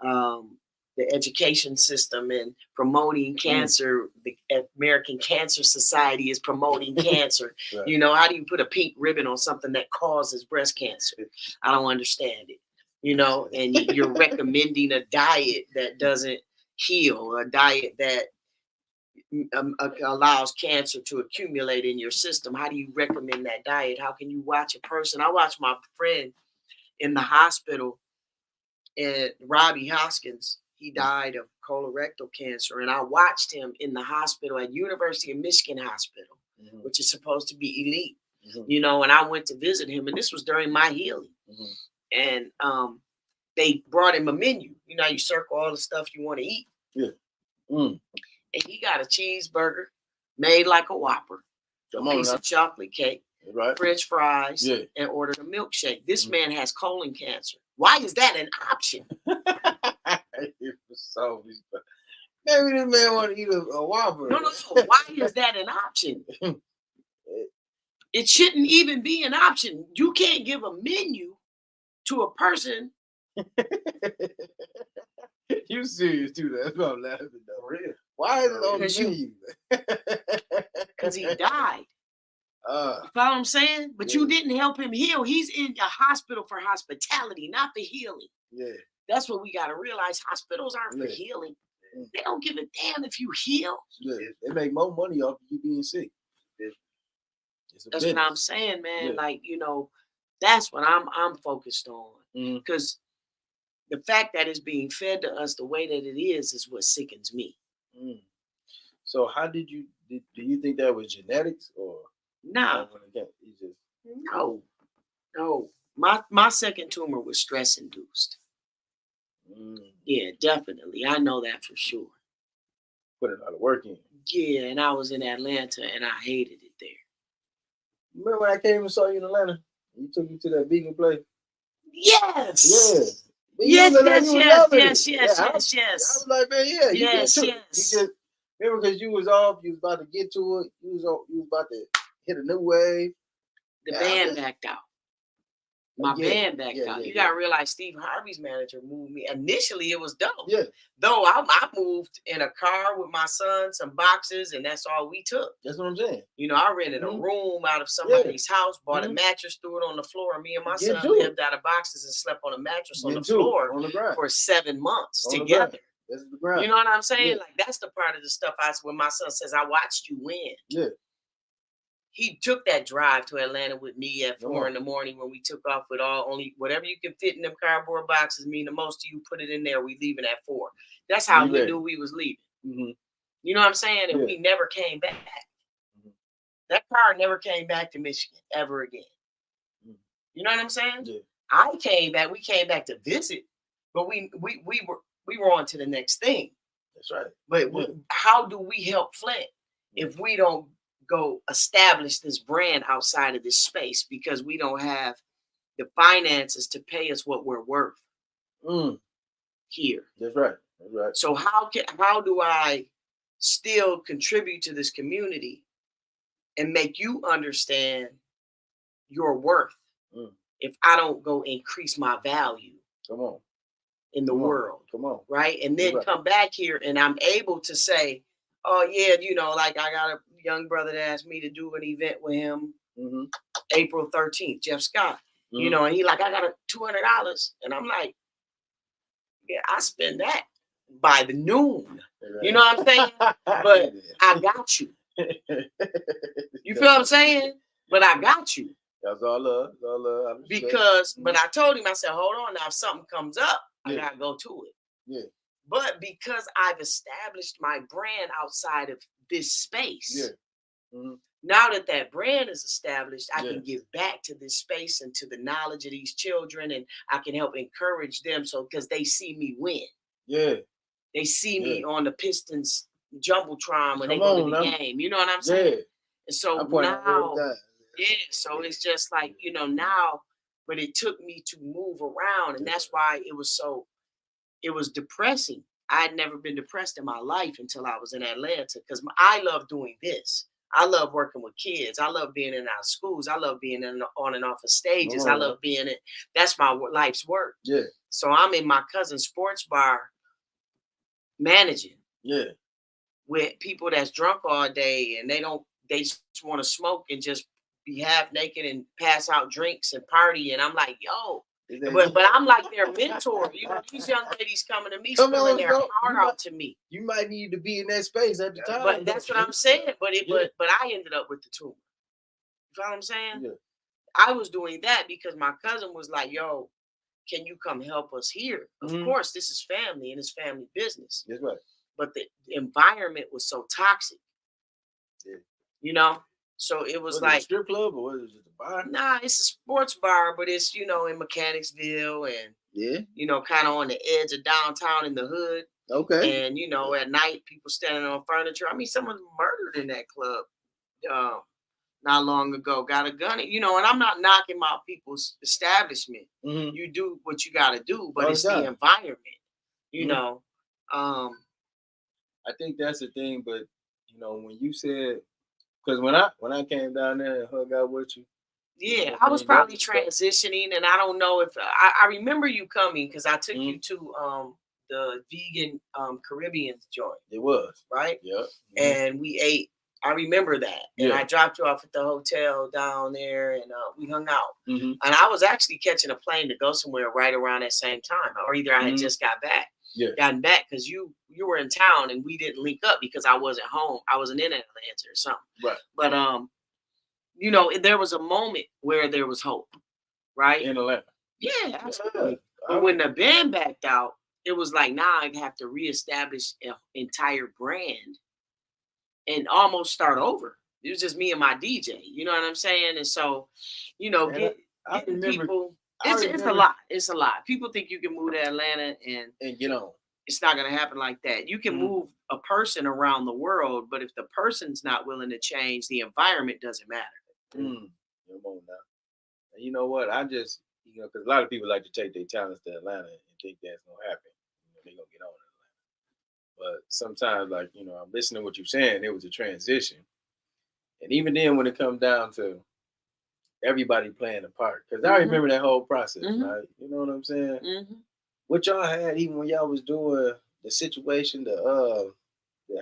the education system and promoting cancer, the American Cancer Society is promoting cancer. Right. You know, how do you put a pink ribbon on something that causes breast cancer? I don't understand it. You know, and you're recommending a diet that doesn't heal, a diet that allows cancer to accumulate in your system. How do you recommend that diet? How can you watch a person? I watched my friend in the hospital, and Robbie Hoskins, he died of colorectal cancer, and I watched him in the hospital at University of Michigan Hospital, which is supposed to be elite, you know, and I went to visit him, and this was during my healing. And they brought him a menu. You know, you circle all the stuff you want to eat. Yeah. And he got a cheeseburger made like a Whopper, a piece of chocolate cake, French fries, and ordered a milkshake. This man has colon cancer. Why is that an option? Maybe this man want to eat a Whopper. No. Why is that an option? It shouldn't even be an option. You can't give a menu to a person. You serious too? That's what I'm laughing though. Really? Why is it on the menu? Because he died. You follow what I'm saying? But you didn't help him heal. He's in a hospital for hospitality, not for healing. Yeah. That's what we got to realize. Hospitals aren't for healing. They don't give a damn if you heal. Yeah. They make more money off of you being sick. That's what I'm saying, man. Like, you know, that's what I'm focused on. Because the fact that it's being fed to us the way that it is what sickens me. So how do you think that was genetics or? No. No. My second tumor was stress induced. Yeah, definitely. I know that for sure. Put a lot of work in. Yeah, and I was in Atlanta and I hated it there. Remember when I came and saw you in Atlanta? You took me to that vegan place. Yes. Yeah. Yes. I was like, man, yes. Remember, because you was off, you was about to get to it, you was about to hit a new wave. The band backed out. My band backed out. You gotta realize Steve Harvey's manager moved me. Initially, it was dope. Yeah. Though I moved in a car with my son, some boxes, and that's all we took. That's what I'm saying. You know, I rented a room out of somebody's house, bought a mattress, threw it on the floor, and me and my son lived out of boxes and slept on a mattress on the floor for 7 months together. That's the ground. You know what I'm saying? Like, that's the part of the stuff when my son says, I watched you win. Yeah. He took that drive to Atlanta with me at 4 a.m. when we took off with only whatever you can fit in them cardboard boxes. Me and the most of you put it in there. We leaving at 4. That's how we knew we was leaving. You know what I'm saying? And we never came back. That car never came back to Michigan ever again. You know what I'm saying? Yeah. I came back. We came back to visit, but we were on to the next thing. That's right. But how do we help Flint if we don't go establish this brand outside of this space because we don't have the finances to pay us what we're worth here? That's right. So how do I still contribute to this community and make you understand your worth if I don't go increase my value? Come on. In the world. Come on. Right? And then come back here and I'm able to say, oh yeah, you know, like I got a young brother that asked me to do an event with him April 13th, Jeff Scott. You know, and he like, I got $200. And I'm like, yeah, I spend that by the noon. You know what I'm saying? But I got you. You feel what I'm saying? But I got you. That's all love. Because, but I told him, I said, hold on now, if something comes up, I gotta go to it. Yeah. But because I've established my brand outside of this space, Now that that brand is established, I can give back to this space and to the knowledge of these children, and I can help encourage them. So because they see me win, they see me on the Pistons jumbotron when they go to the game. You know what I'm saying? And so now, so it's just like, you know, now, but it took me to move around, and that's why it was depressing. I had never been depressed in my life until I was in Atlanta, because I love doing this. I love working with kids. I love being in our schools. I love being on and off of stages. I love being it. That's my life's work. So I'm in my cousin's sports bar managing. With people that's drunk all day, and they just want to smoke and just be half naked and pass out drinks and party. And I'm like, yo. But I'm like their mentor. You know, these young ladies coming to me, spilling their heart out to me. You might need to be in that space at the time. But that's what I'm saying. But I ended up with the tumor. You know what I'm saying? I was doing that because my cousin was like, yo, can you come help us here? Of course, this is family and it's family business. That's right. But the environment was so toxic. You know? So it was like a strip club, or was it a bar? Nah, it's a sports bar, but it's, you know, in Mechanicsville and you know, kind of on the edge of downtown in the hood. Okay. And you know, at night people standing on furniture. I mean, someone murdered in that club not long ago. Got a gun, you know. And I'm not knocking my people's establishment. You do what you got to do, but it's the environment, you know. I think that's the thing, but you know, when you said. Because when I came down there and hung out with you, I was probably transitioning, and I don't know if I remember you coming because I took you to the vegan Caribbean joint. It was right, and we ate. I remember that, and I dropped you off at the hotel down there, and we hung out. And I was actually catching a plane to go somewhere right around that same time, or either I had just got back. Gotten back because you were in town and we didn't link up because I wasn't home. I wasn't in Atlanta or something. Right. But you know, there was a moment where there was hope, right? In Atlanta. Yeah, absolutely. But when the band backed out, it was like, now I have to reestablish an entire brand and almost start over. It was just me and my DJ. You know what I'm saying? And so, you know, getting people. It's a lot. It's a lot. People think you can move to Atlanta and get on. It's not going to happen like that. You can move a person around the world, but if the person's not willing to change, the environment doesn't matter. Come on now. And you know what? I just, you know, because a lot of people like to take their talents to Atlanta and think that's going to happen. You know, they're going to get on Atlanta. But sometimes, like, you know, I'm listening to what you're saying. It was a transition. And even then, when it comes down to everybody playing a part, because I remember that whole process, right? You know what I'm saying? What y'all had, even when y'all was doing the situation, the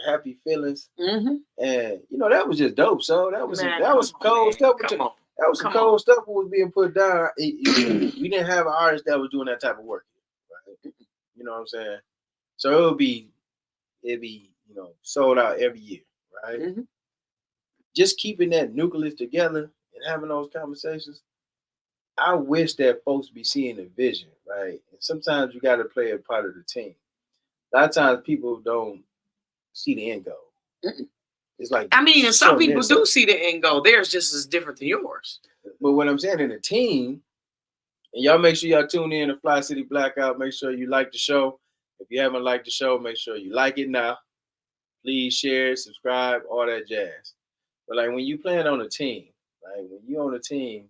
happy feelings, and you know that was just dope. So that was some cold stuff. That was some cold stuff that was being put down. We didn't have an artist that was doing that type of work, right? You know what I'm saying? So it'd be you know, sold out every year, right? Just keeping that nucleus together and having those conversations, I wish that folks be seeing the vision, right? And sometimes you got to play a part of the team. A lot of times people don't see the end goal. It's like, I mean, and some people do see the end goal. Theirs just as different than yours. But what I'm saying, in a team, and y'all make sure y'all tune in to Fli-City Blackout. Make sure you like the show. If you haven't liked the show, make sure you like it now. Please share, subscribe, all that jazz. But like when you playing on a team, right? When you on a team,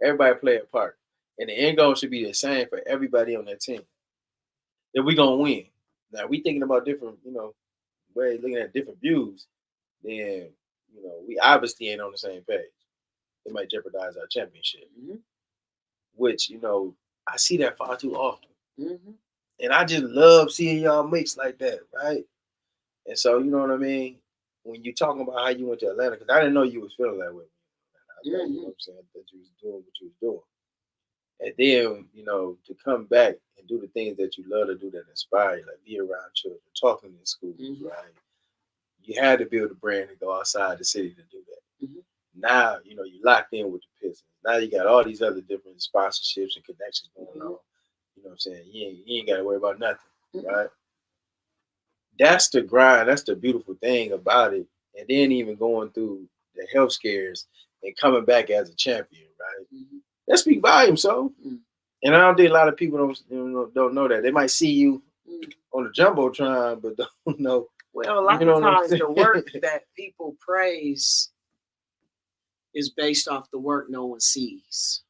everybody play a part. And the end goal should be the same for everybody on that team. Then we gonna win. Now we thinking about different, you know, ways, looking at different views, then, you know, we obviously ain't on the same page. It might jeopardize our championship. Which, you know, I see that far too often. And I just love seeing y'all mix like that, right? And so, you know what I mean? When you talking about how you went to Atlanta, because I didn't know you was feeling that way. You know what I'm saying? That you was doing what you was doing. And then, you know, to come back and do the things that you love to do that inspire you, like be around children, talking in schools, right? You had to build a brand to go outside the city to do that. Now, you know, you locked in with the Pistons. Now you got all these other different sponsorships and connections going on. You know what I'm saying? You ain't got to worry about nothing, right? That's the grind. That's the beautiful thing about it. And then even going through the health scares and coming back as a champion, right? That speak volumes, so. And I don't think a lot of people don't know that. They might see you on the jumbotron, but don't know. Well, a lot of times the work that people praise is based off the work no one sees.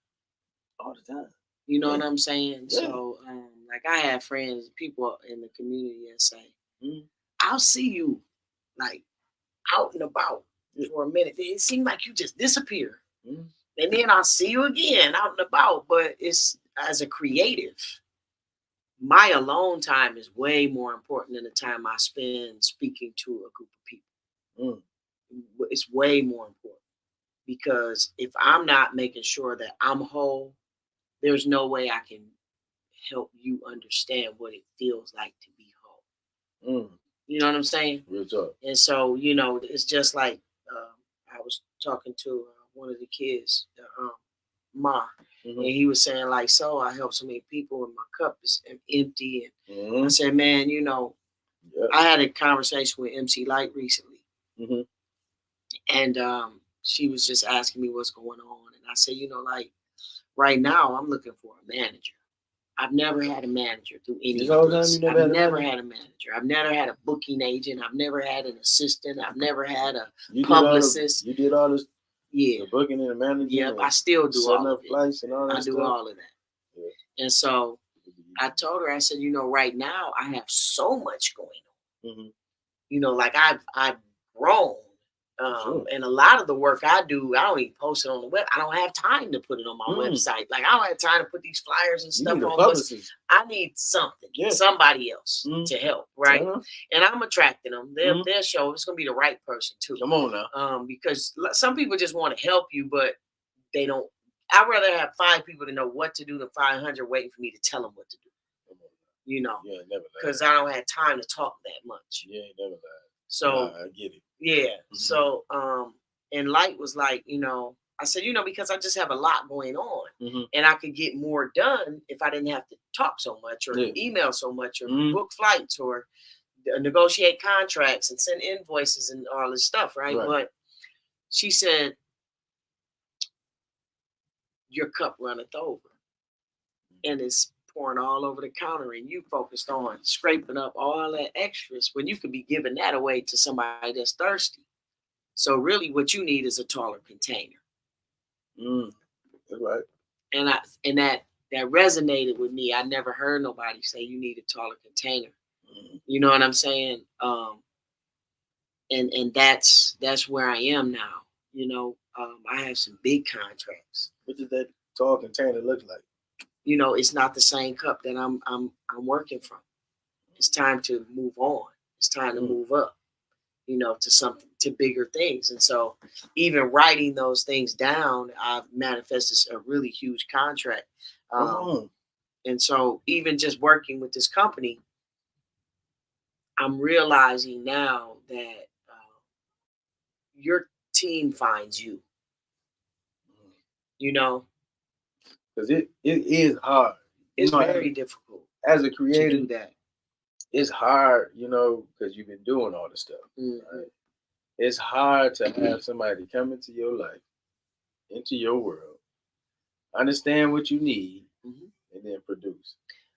All the time. You know what I'm saying? Yeah. So, like I have friends, people in the community that say, I'll see you like out and about for a minute. It seems like you just disappear. And then I'll see you again out and about. But it's as a creative, my alone time is way more important than the time I spend speaking to a group of people. It's way more important because if I'm not making sure that I'm whole, there's no way I can help you understand what it feels like to be whole. You know what I'm saying? Real talk. And so, you know, it's just like I was talking to one of the kids, Ma, and he was saying like, so I help so many people and my cup is empty. And I said, man, you know, I had a conversation with MC Light recently. And she was just asking me what's going on. And I said, you know, like right now I'm looking for a manager. I've never had a manager through any of this. I've never had a manager. I've never had a booking agent. I've never had an assistant. I've never had a publicist. You did all this? Yeah. The booking and the manager? Yep, I still do all of it. Flights and all that I do all of that. Yeah. And so I told her, I said, you know, right now I have so much going on. You know, like I've grown. And a lot of the work I do, I don't even post it on the web. I don't have time to put it on my website. Like I don't have time to put these flyers and stuff on. I need something, somebody else to help, right? And I'm attracting them. They'll show it's gonna be the right person too. Come on now. Because some people just want to help you, but they don't. I'd rather have 5 people to know what to do than 500 waiting for me to tell them what to do. You know, because I don't have time to talk that much. Yeah, never lied. So I get it. Yeah. So and Light was like, you know, I said, you know, because I just have a lot going on and I could get more done if I didn't have to talk so much or email so much or book flights or negotiate contracts and send invoices and all this stuff, right? But she said, your cup runneth over and it's pouring all over the counter and you focused on scraping up all that extras when you could be giving that away to somebody that's thirsty. So really what you need is a taller container. That's right. And that resonated with me. I never heard nobody say you need a taller container. You know what I'm saying? And that's where I am now. You know, I have some big contracts. What does that tall container look like? You know, it's not the same cup that I'm working from. It's time to move on. It's time to move up, you know, to bigger things. And so even writing those things down, I've manifested a really huge contract. And so even just working with this company, I'm realizing now that your team finds you, you know, because it is hard. It's very difficult as a creator to do that. It's hard, you know, because you've been doing all this stuff. Right? It's hard to have somebody come into your life, into your world, understand what you need, and then produce.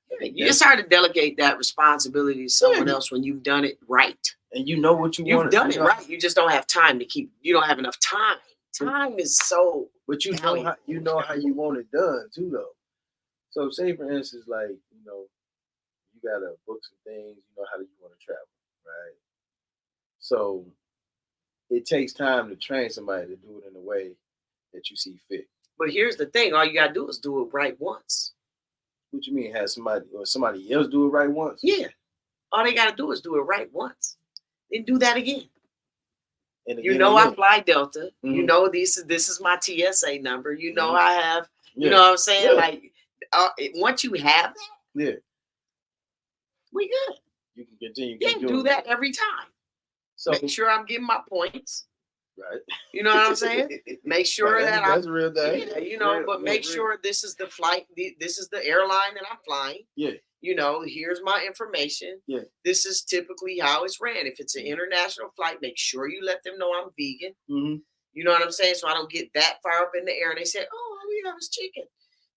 It's hard to delegate that responsibility to someone else when you've done it right. And you know what you want. You've done it right. You just don't have time to keep. You don't have enough time. Time is so. But you know how you want it done too, though. So say for instance, like, you know, you gotta book some things. You know how you want to travel, right? So it takes time to train somebody to do it in a way that you see fit. But here's the thing: all you gotta do is do it right once. What you mean, have somebody else do it right once? Yeah. All they gotta do is do it right once. Then do that again. And again, you know, I fly Delta. You know, this is my TSA number. You know, I have. You know what I'm saying? Like, once you have that, we good. You can continue. Do that every time. So make sure I'm getting my points. Right. You know what I'm saying? Make sure that that's a real thing. Yeah, you know, but make sure this is the flight. This is the airline that I'm flying. Yeah. You know, here's my information. Yeah. This is typically how it's ran. If it's an international flight, make sure you let them know I'm vegan. You know what I'm saying? So I don't get that far up in the air. And they say, oh, all we have is chicken.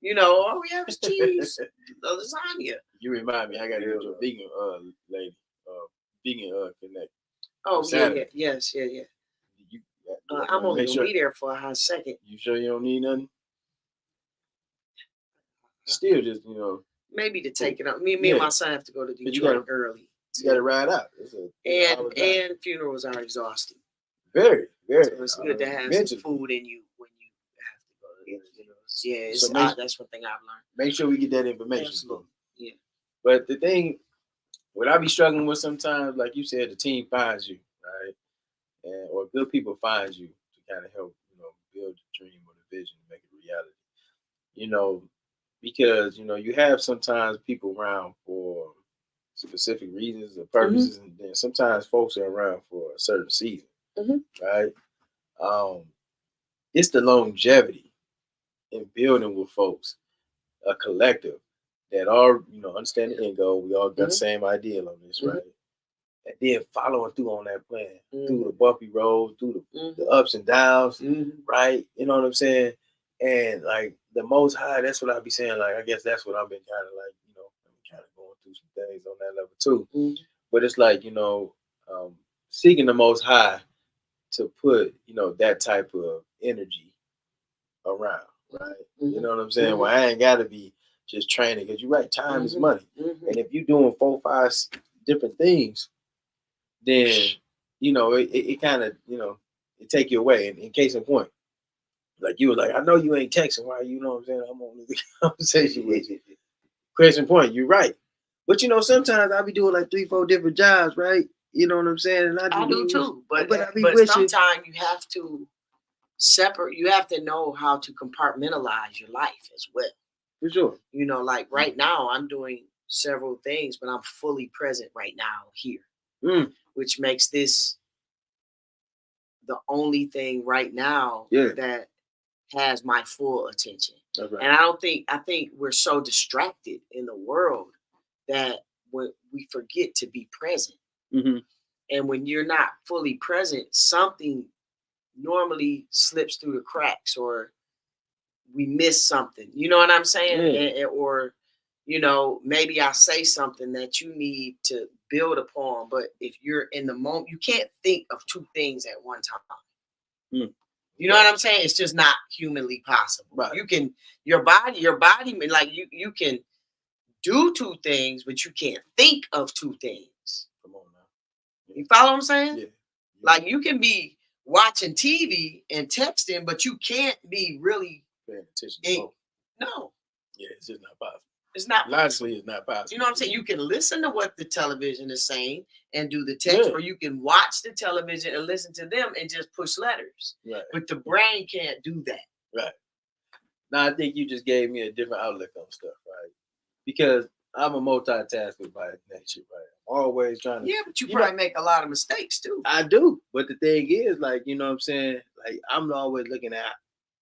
You know, all we have is cheese, lasagna. You remind me, I got to get your vegan lady, vegan connect. Oh, yeah, yes. I'm only going to be there for a hot second. You sure you don't need nothing? Still just, maybe to take it up. Me and my son have to go to Detroit early. You got to ride out. And funerals are exhausting. Very, very. So it's good to have some food in you when you have to go to the funerals. Yeah, that's one thing I've learned. Make sure we get that information. Absolutely. Yeah. But the thing, what I be struggling with sometimes, like you said, the team finds you, right? Or good people find you to kind of help, build the dream or the vision, make it a reality. Because, you have sometimes people around for specific reasons or purposes, and then sometimes folks are around for a certain season, right? It's the longevity in building with folks, a collective that are, understand the end goal. We all got the same ideal on this, right? And then following through on that plan, through the bumpy road, through the ups and downs, right? You know what I'm saying? And like the Most High, that's what I be saying. Like, I guess that's what I've been kind of like, kind of going through some things on that level too. But it's like, seeking the Most High to put, that type of energy around, right? You know what I'm saying? Well, I ain't got to be just training, because you're right, time is money. And if you're doing 4, 5 different things, then, it kind of, it take you away. And in case in point, like you were like, I know you ain't texting. Why? You know what I'm saying? I'm on the conversation with you. Case in point, you're right. But sometimes I be doing like 3, 4 different jobs, right? You know what I'm saying? And I do too. But sometimes you have to separate. You have to know how to compartmentalize your life as well. For sure. Like right now, I'm doing several things, but I'm fully present right now here, which makes this the only thing right now that has my full attention. Right. And I think we're so distracted in the world that we forget to be present. And when you're not fully present, something normally slips through the cracks, or we miss something. You know what I'm saying? Or maybe I say something that you need to build upon, but if you're in the moment, you can't think of 2 things at one time. You know what I'm saying? It's just not humanly possible. Right. You can, your body, like you can do 2 things, but you can't think of 2 things. Come on now. You follow what I'm saying? Yeah. Like you can be watching TV and texting, but you can't be really paying attention. No. Yeah, it's just not possible. It's not logically, it's not possible. You know what I'm saying? You can listen to what the television is saying and do the text, or you can watch the television and listen to them and just push letters. Right. But the brain can't do that. Right. Now, I think you just gave me a different outlook on stuff, right? Because I'm a multitasker by nature, right? I'm always trying to. Yeah, but you probably make a lot of mistakes too. I do. But the thing is, like, you know what I'm saying? Like, I'm always looking at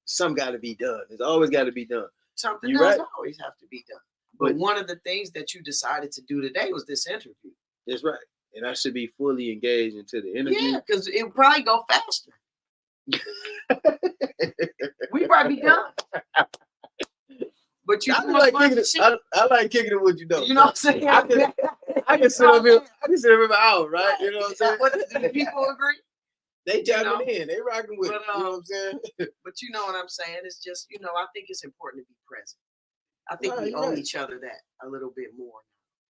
something got to be done. It's always got to be done. Something does always have to be done. But one of the things that you decided to do today was this interview. That's right. And I should be fully engaged into the interview. Yeah, because it would probably go faster. We probably be done. But I like kicking it with you, though. You know what I'm saying? I can sit up here. I can sit up here for hours, right? You know what I'm saying? Do the people agree? They jumping in. They rocking with it. You know what I'm saying? But you know what I'm saying? It's just, I think it's important to be present. I think we owe each other that a little bit more,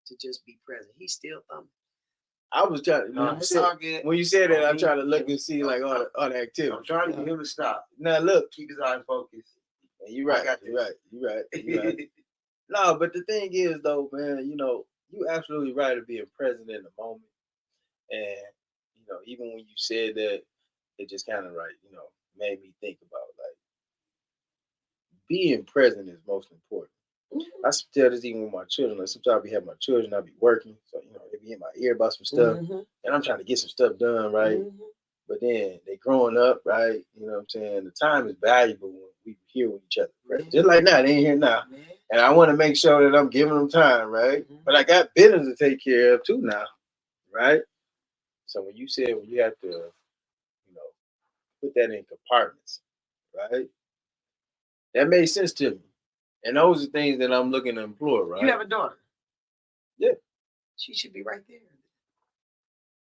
to just be present. He's still thumbing. I was trying. When you said that, I'm trying to look and see like all the activity. I'm trying to get him to stop. Now look, keep his eyes focused. You're right. You're right. No, but the thing is, though, man, you absolutely right to being present in the moment. And even when you said that, it just kind of made me think about like being present is most important. I tell this even with my children. Like sometimes I be having my children, I be working, so they be in my ear about some stuff, and I'm trying to get some stuff done, right? But then they growing up, right? You know what I'm saying? The time is valuable when we here with each other, right? Just like now, they ain't here now, and I want to make sure that I'm giving them time, right? But I got business to take care of too now, right? So when you said when you have to, put that in compartments, right? That made sense to me. And those are things that I'm looking to employ, right? You have a daughter. Yeah. She should be right there.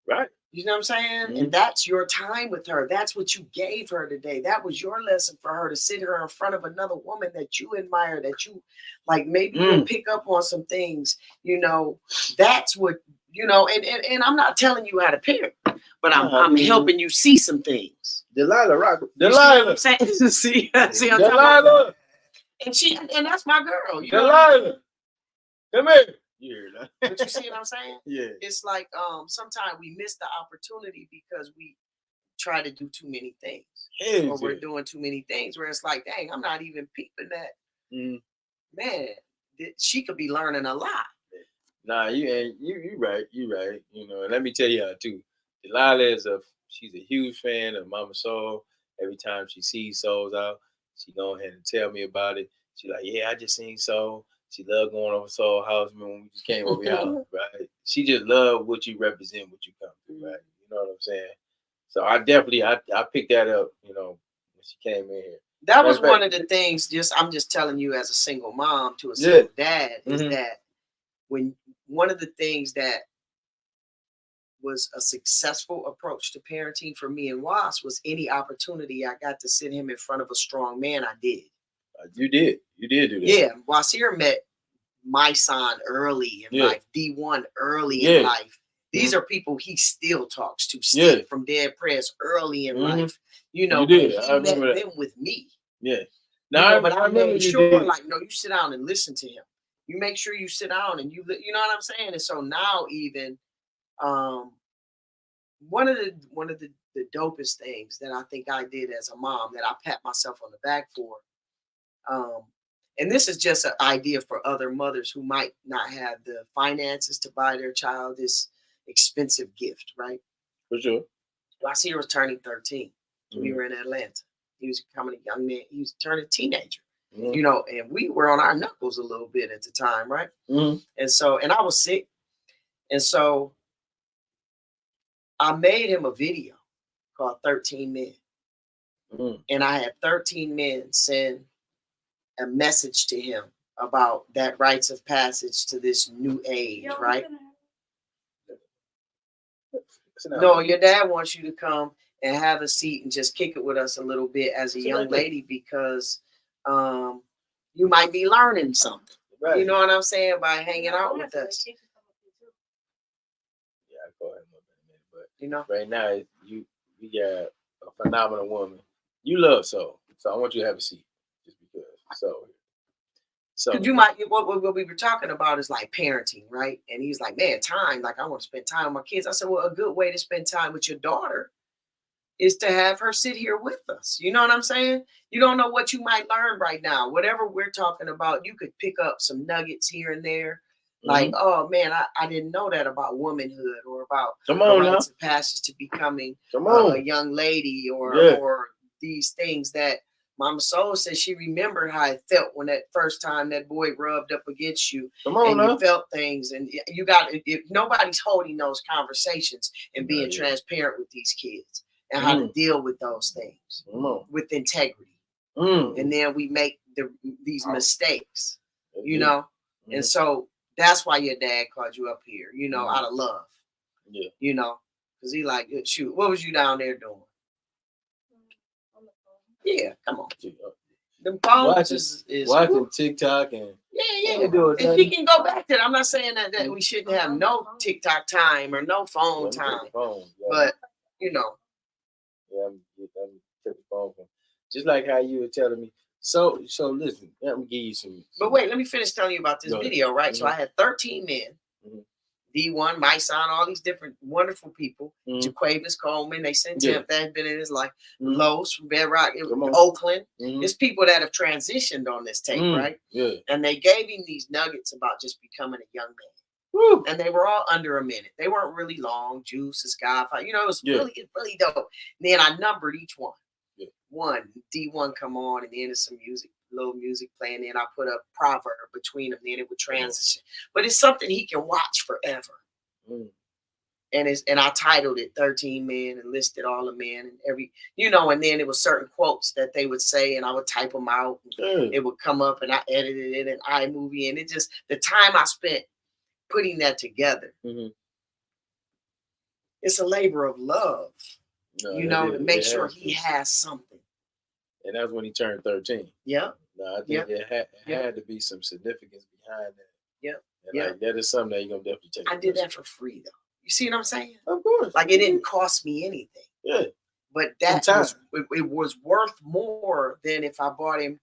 Right. You know what I'm saying? And that's your time with her. That's what you gave her today. That was your lesson for her, to sit her in front of another woman that you admire, that you like. Maybe you'll pick up on some things, you know. That's what, you know, and I'm not telling you how to parent, but I'm helping you see some things. Delilah rock. Delilah. Delilah. see I'm Delilah. and that's my girl. You Delilah. know? Come here. You hear that? But you see what I'm saying? Yeah. It's like sometimes we miss the opportunity because we try to do too many things. Or we're doing too many things where it's like, dang, I'm not even peeping that. Man, she could be learning a lot. Nah, you right. You right. You know, and let me tell you too. Delilah she's a huge fan of Mama Soul. Every time she sees Souls out, she go ahead and tell me about it. She like, yeah, I just seen Soul. She loved going over Soul House when we just came over here, right? She just loved what you represent, what you come through, right? You know what I'm saying? So I definitely, I picked that up, you know, when she came in here. That was one of the things, I'm just telling you as a single mom to a single dad, is that when one of the things that was a successful approach to parenting for me and Was was any opportunity I got to sit him in front of a strong man, I did. You did do that. Yeah, Wasir met my son early in life, DeWaun early in life. These are people he still talks to, still from Dead Prayers early in life. You know, he met them with me. Yeah. Now, but I made sure, like, no, you sit down and listen to him. You make sure you sit down and you know what I'm saying? And so now even one of the dopest things that I think I did as a mom that I pat myself on the back for, and this is just an idea for other mothers who might not have the finances to buy their child this expensive gift, right? For sure. Wasir was turning 13. We were in Atlanta. He was becoming a young man. He was turning a teenager, you know, and we were on our knuckles a little bit at the time, right? And so, and I was sick. And so I made him a video called 13 Men. And I had 13 men send a message to him about that rites of passage to this new age, right? No, your dad wants you to come and have a seat and just kick it with us a little bit as a young lady, because you might be learning something. Right. You know what I'm saying? By hanging out with us. Yeah, I'll go ahead and in a minute, but you know, right now we got a phenomenal woman. You love Soul, so I want you to have a seat, just because. So you might, what we were talking about is like parenting, right? And he's like, man, time, like I want to spend time with my kids. I said, well, a good way to spend time with your daughter is to have her sit here with us. You know what I'm saying? You don't know what you might learn right now. Whatever we're talking about, you could pick up some nuggets here and there. Like, oh man, I didn't know that about womanhood, or about rites of passage to becoming a young lady, or these things that Mama Soul says she remembered how it felt when that first time that boy rubbed up against you, you felt things, and you got, if nobody's holding those conversations and being transparent with these kids and how to deal with those things with integrity. And then we make these mistakes, you know? And so that's why your dad called you up here, you know, out of love. Yeah. You know, because he like, shoot, what was you down there doing? Yeah, come on. The phones is watching TikTok and and he can go back to that. I'm not saying that we shouldn't have no TikTok time or no phone time, but you know. Yeah, I'm the phone. Just like how you were telling me. So listen, let me give you some. But wait, let me finish telling you about this video, right? So I had 13 men. DeWaun, my son, all these different wonderful people. Jaquavis Coleman, they sent him that had been in his life. Lowe's from Bedrock, Oakland. There's people that have transitioned on this tape, right? Yeah. And they gave him these nuggets about just becoming a young man. And they were all under a minute. They weren't really long. Juice, Sky, you know, it was really dope. And then I numbered each one. One, DeWaun come on, and then there's some music, little music playing. Then I put a proverb between them. Then it would transition. But it's something he can watch forever. and I titled it 13 Men and listed all the men and every, and then it was certain quotes that they would say and I would type them out. It would come up and I edited it in iMovie, and it just, the time I spent putting that together, it's a labor of love, to make sure he has something. And that's when he turned 13. Yeah. No, I think it had to be some significance behind that. Yep. And like, that is something that you're going to definitely take. I did that for free, though. You see what I'm saying? Of course. Like, it didn't cost me anything. Yeah. But that it was worth more than if I bought him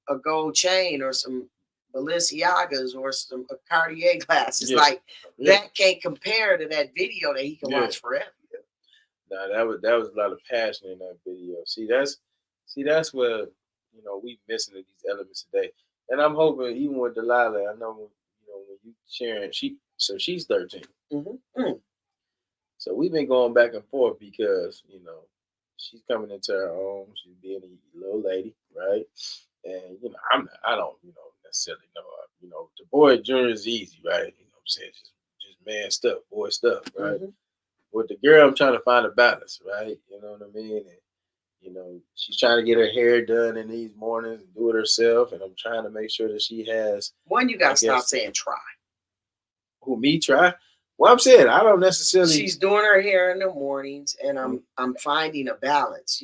a gold chain or some Balenciagas or some Cartier glasses. Like, that can't compare to that video that he can watch forever. No, that was a lot of passion in that video. See, that's where, we missing these elements today. And I'm hoping, even with Delilah, I know, when you sharing, she's 13. So we've been going back and forth because, she's coming into her own. She's being a little lady, right? And, I don't, necessarily know. The boy junior is easy, right? You know what I'm saying? Just man stuff, boy stuff, right? With the girl, I'm trying to find a balance, right? You know what I mean? And, she's trying to get her hair done in these mornings and do it herself. And I'm trying to make sure that she has. One, you got to stop saying try. Who, me try? Well, I'm saying I don't necessarily. She's doing her hair in the mornings, and I'm finding a balance.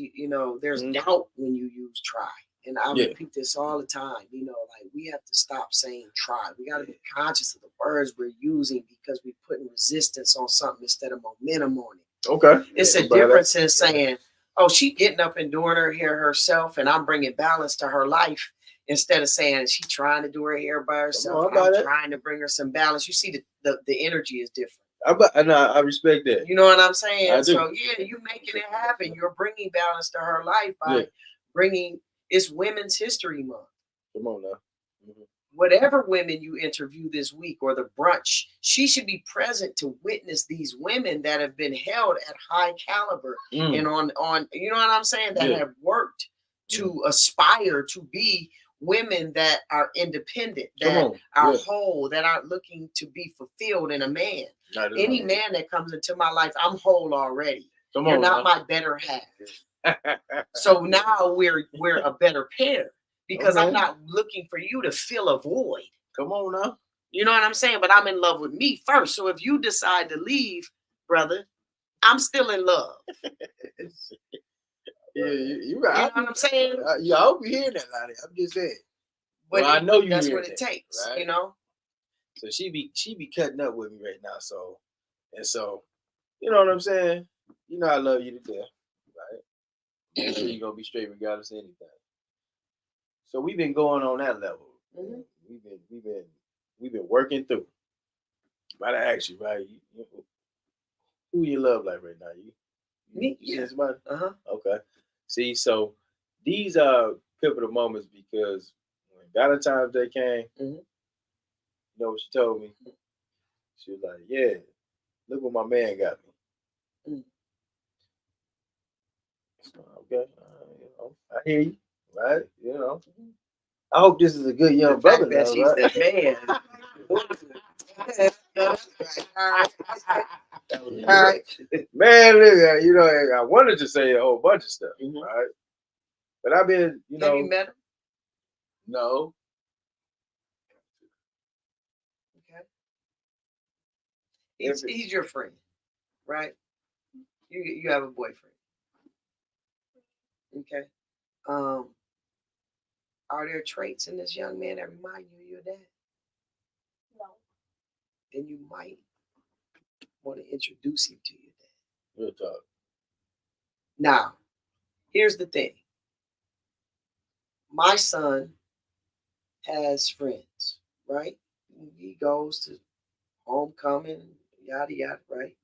There's doubt when you use try. And I repeat this all the time. Like, we have to stop saying try. We got to be conscious of the words we're using because we're putting resistance on something instead of momentum on it. Okay. It's a difference in saying, oh, she getting up and doing her hair herself, and I'm bringing balance to her life, instead of saying she trying to do her hair by herself. I'm trying to bring her some balance. You see, the energy is different. I respect that. You know what I'm saying? I do. So you making it happen. You're bringing balance to her life by bringing. It's Women's History Month. Come on now. Whatever women you interview this week or the brunch, she should be present to witness these women that have been held at high caliber and on you know what I'm saying, that have worked to aspire to be women that are independent, that are whole, that aren't looking to be fulfilled in a man. Any man that comes into my life, I'm whole already. You're not my better half. So now we're a better pair. Because I'm not looking for you to fill a void. Come on now. You know what I'm saying? But I'm in love with me first. So if you decide to leave, brother, I'm still in love. You right. You know what I'm saying? I hope you hear that, Lottie. I'm just saying. But I know you. That's what it takes, right? So she be cutting up with me right now. So you know what I'm saying? I love you to death, right? I'm sure you're gonna be straight regardless of anything. So we've been going on that level. We've been working through. But I ask you, right? Who you love like right now? Me? You somebody? Okay. See, so these are pivotal moments because when Valentine's Day came, you know what she told me? She was like, "Yeah, look what my man got me." Okay, I hear you. Right, I hope this is a good young brother. That she's right? The man. All right. Man, look, I wanted to say a whole bunch of stuff, right? But I've been, Have you met him? No. Okay. He's your friend, right? You have a boyfriend. Okay. Are there traits in this young man that remind you of your dad? No. Then you might want to introduce him to your dad. Real talk. Now, here's the thing. My son has friends, right? He goes to homecoming, yada, yada, right?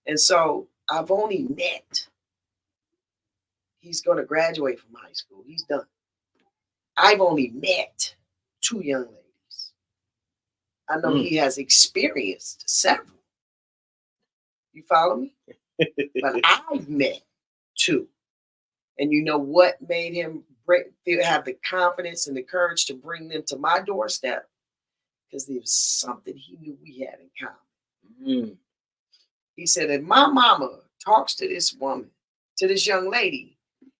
And so I've only met. He's going to graduate from high school. He's done. I've only met 2 young ladies. I know he has experienced several. You follow me? But I've met 2. And you know what made him have the confidence and the courage to bring them to my doorstep? Because there was something he knew we had in common. He said, if my mama talks to this woman, to this young lady,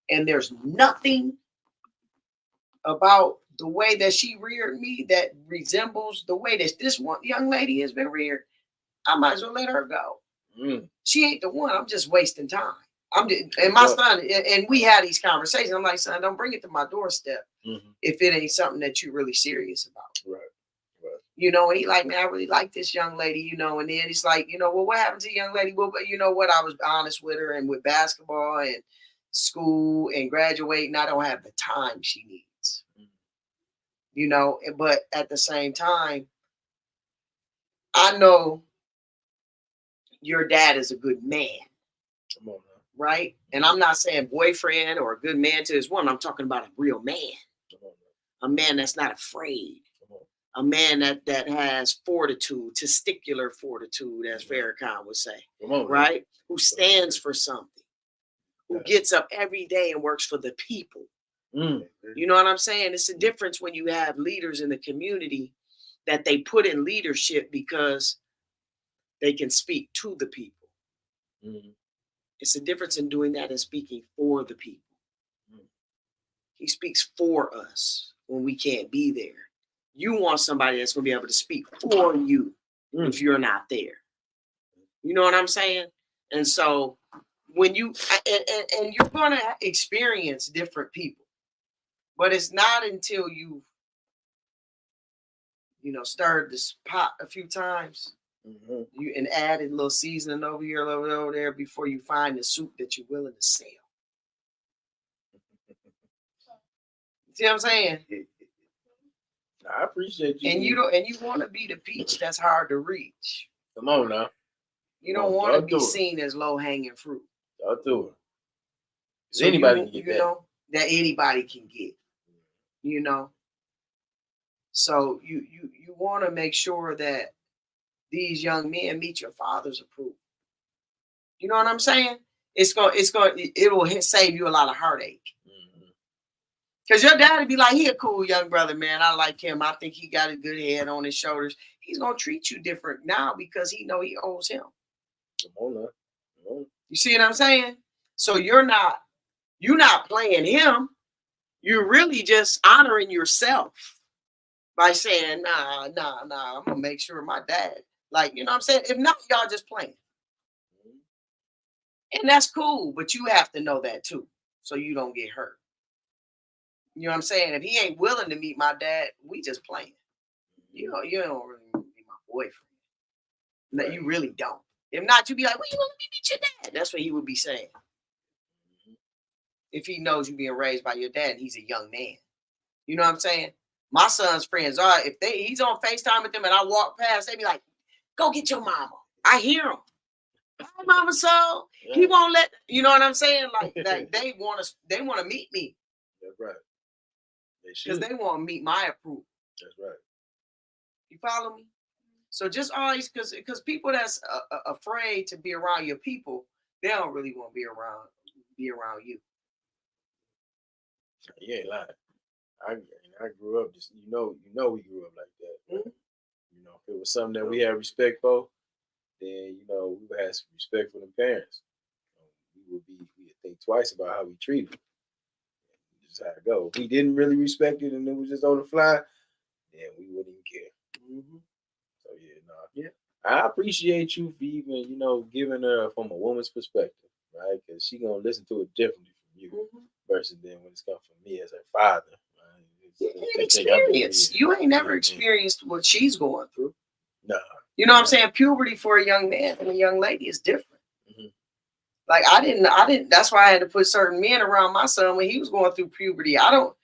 and there's nothing about the way that she reared me that resembles the way that this one young lady has been reared, I might as well let her go. She ain't the one. I'm just wasting time. And my son, and we had these conversations. I'm like, son, don't bring it to my doorstep if it ain't something that you're really serious about. Right. You know, and he like, man, I really like this young lady, you know, and then he's like, you know, well, what happened to the young lady? Well, you know what? I was honest with her, and with basketball and school and graduating, I don't have the time she needs. You know, but at the same time, I know your dad is a good man. Come on now. Right? And I'm not saying boyfriend or a good man to his woman. I'm talking about a real man. A man that's not afraid. A man that has fortitude, testicular fortitude, as Farrakhan would say. Right? Who stands for something. Who gets up every day and works for the people. You know what I'm saying? It's a difference when you have leaders in the community that they put in leadership because they can speak to the people. It's a difference in doing that and speaking for the people. He speaks for us when we can't be there. You want somebody that's going to be able to speak for you if you're not there. You know what I'm saying? And so when you, and you're going to experience different people, but it's not until you stirred this pot a few times, you and added a little seasoning over here, a little over there, before you find the soup that you're willing to sell. See what I'm saying? I appreciate you. And you want to be the peach that's hard to reach. Come on now. You don't want to be seen as low hanging fruit. Don't do it. So anybody can get that. That anybody can get. You know. So you want to make sure that these young men meet your father's approval. You know what I'm saying? It will save you a lot of heartache. Because your dad would be like, he a cool young brother, man. I like him. I think he got a good head on his shoulders. He's going to treat you different now because he know he owes him. Come on now. Come on. You see what I'm saying? So you're not playing him. You're really just honoring yourself by saying, nah, I'm going to make sure my dad, like, you know what I'm saying? If not, y'all just playing. And that's cool, but you have to know that too, so you don't get hurt. You know what I'm saying? If he ain't willing to meet my dad, we just playing. You don't really want to be my boyfriend. No, you really don't. If not, you be like, well, you want to meet your dad? That's what he would be saying. If he knows you being raised by your dad and he's a young man. You know what I'm saying? My son's friends are, if he's on FaceTime with them and I walk past, they be like, go get your mama. I hear him. Hi, mama, so he won't let, you know what I'm saying? Like they want to meet me. That's right. Because they want to meet my approval. That's right. You follow me? So just always, because people that's afraid to be around your people, they don't really want to be around you. You ain't lying. I grew up just we grew up like that. Mm-hmm. You know, if it was something that we had respect for, then we would have some respect for the parents. We would think twice about how we treat them. Just how it go. If we didn't really respect it and it was just on the fly, then we wouldn't even care. Mm-hmm. So I appreciate you for even giving her from a woman's perspective, right? Because she gonna listen to it differently from you versus then when it's come from me as her father. Experience. You ain't never experienced what she's going through. No. You know what I'm saying? Puberty for a young man and a young lady is different. Mm-hmm. Like I didn't. That's why I had to put certain men around my son when he was going through puberty. I don't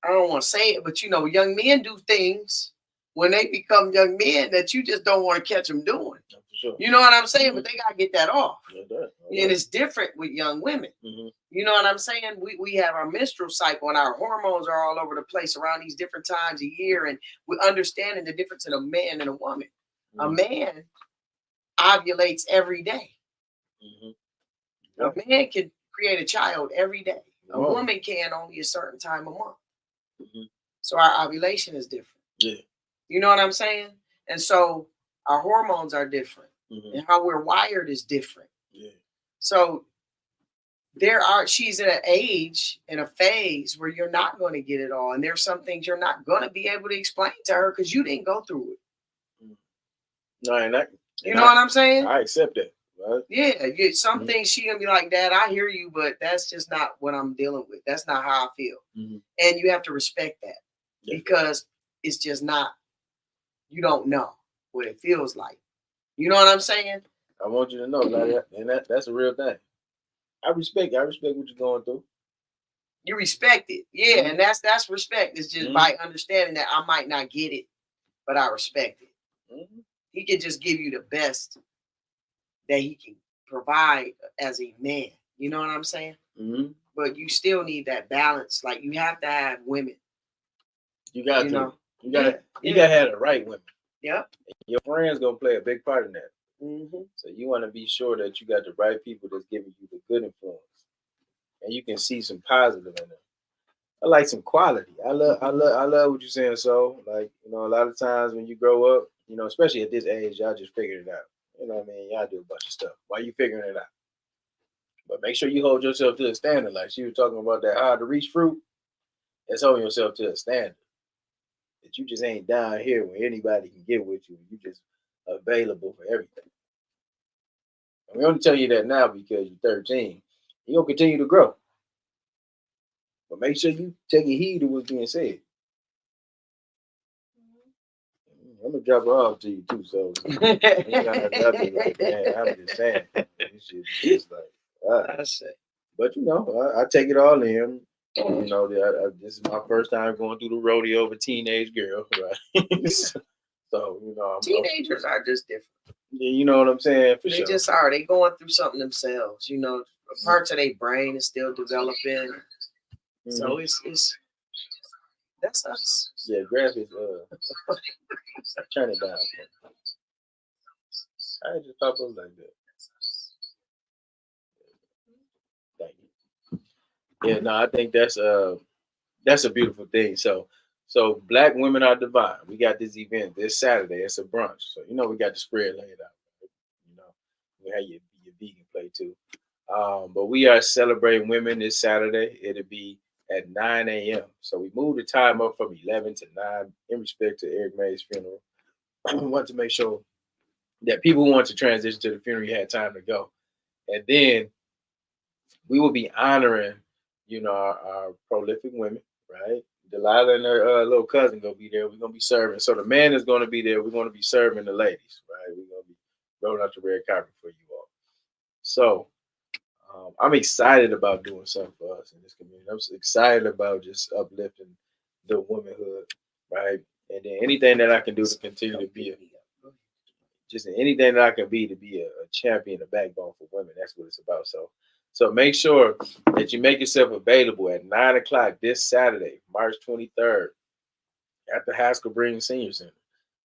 want to say it, but young men do things when they become young men that you just don't want to catch them doing. Sure. You know what I'm saying? Mm-hmm. But they got to get that off. And it's different with young women. Mm-hmm. You know what I'm saying? We have our menstrual cycle and our hormones are all over the place around these different times a year. And we're understanding the difference in a man and a woman. Mm-hmm. A man ovulates every day. Mm-hmm. Yeah. A man can create a child every day. A woman can only a certain time a month. Mm-hmm. So our ovulation is different. Yeah. You know what I'm saying? And so our hormones are different. and how we're wired is different. Yeah. So she's at an age and a phase where you're not going to get it all. And there's some things you're not going to be able to explain to her because you didn't go through it. No, you know what I'm saying? I accept that. Right? Yeah. Some things she going to be like, Dad, I hear you, but that's just not what I'm dealing with. That's not how I feel. And you have to respect that because it's just not, you don't know what it feels like. You know what I'm saying? I want you to know that, and that's a real thing. I respect what you're going through. You respect it. Yeah, and that's respect. It's just by understanding that I might not get it, but I respect it. He can just give you the best that he can provide as a man. You know what I'm saying? But you still need that balance. Like you have to have women. You gotta have the right women. Yep. Your friends gonna play a big part in that. So you want to be sure that you got the right people that's giving you the good influence, and you can see some positive in them. I like some quality. I love what you're saying. So, like, you know, a lot of times when you grow up, you know, especially at this age, y'all just figured it out. You know what I mean? Y'all do a bunch of stuff while you figuring it out. But make sure you hold yourself to a standard. Like she was talking about that hard to reach fruit. That's holding yourself to a standard. That you just ain't down here where anybody can get with you. You just available for everything. And we only tell you that now because you're 13. You're gonna continue to grow. But make sure you take heed to what's being said. I'm gonna drop her off to you too, so I'm just saying. It's like, I say. But you know, I take it all in. You know, this is my first time going through the rodeo of a teenage girl, right? So, you know, teenagers are just different. Yeah, you know what I'm saying? They just are. They going through something themselves. You know, parts of their brain is still developing. So it's that's us. Yeah, grab his turn it down. I just pop up like that. Thank you. Yeah, no, I think that's a beautiful thing. So Black Women Are Divine. We got this event this Saturday. It's a brunch. So you know we got the spread laid out. You know, we have your vegan plate too. But we are celebrating women this Saturday. It'll be at 9 a.m. So we moved the time up from 11 to 9 in respect to Eric May's funeral. We want to make sure that people who want to transition to the funeral, you had time to go. And then we will be honoring, you know, our prolific women, right? Delilah and her little cousin gonna be there. We're gonna be serving. So the man is gonna be there. We're gonna be serving the ladies, right? We're gonna be rolling out the red carpet for you all. So I'm excited about doing something for us in this community. I'm excited about just uplifting the womanhood, right? And then anything that I can do to continue to be anything that I can be to be a champion, a backbone for women. That's what it's about. So make sure that you make yourself available at 9 o'clock this Saturday, March 23rd, at the Haskell Breen Senior Center.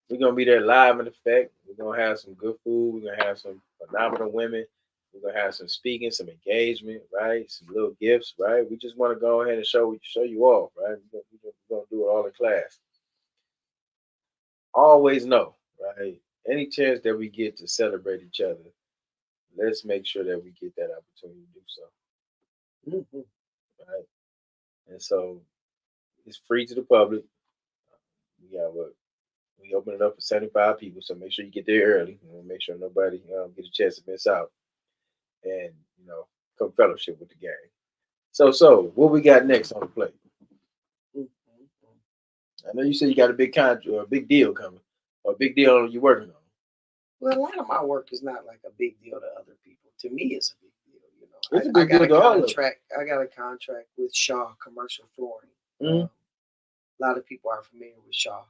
We're gonna be there live in effect. We're gonna have some good food. We're gonna have some phenomenal women. We're gonna have some speaking, some engagement, right? Some little gifts, right? We just want to go ahead and show you off, right? We're gonna do it all in class. Always know, right? Any chance that we get to celebrate each other, let's make sure that we get that opportunity to do so. Right? And so it's free to the public. We open it up for 75 people, so make sure you get there early. Make sure nobody get a chance to miss out. And, you know, come fellowship with the gang. So what we got next on the plate? I know you said you got a big contract or a big deal coming, or a big deal you're working on. Well, a lot of my work is not like a big deal to other people. To me, it's a big deal. You know, it's a big deal to all of them. I got a contract with Shaw Commercial Flooring. A lot of people are familiar with Shaw.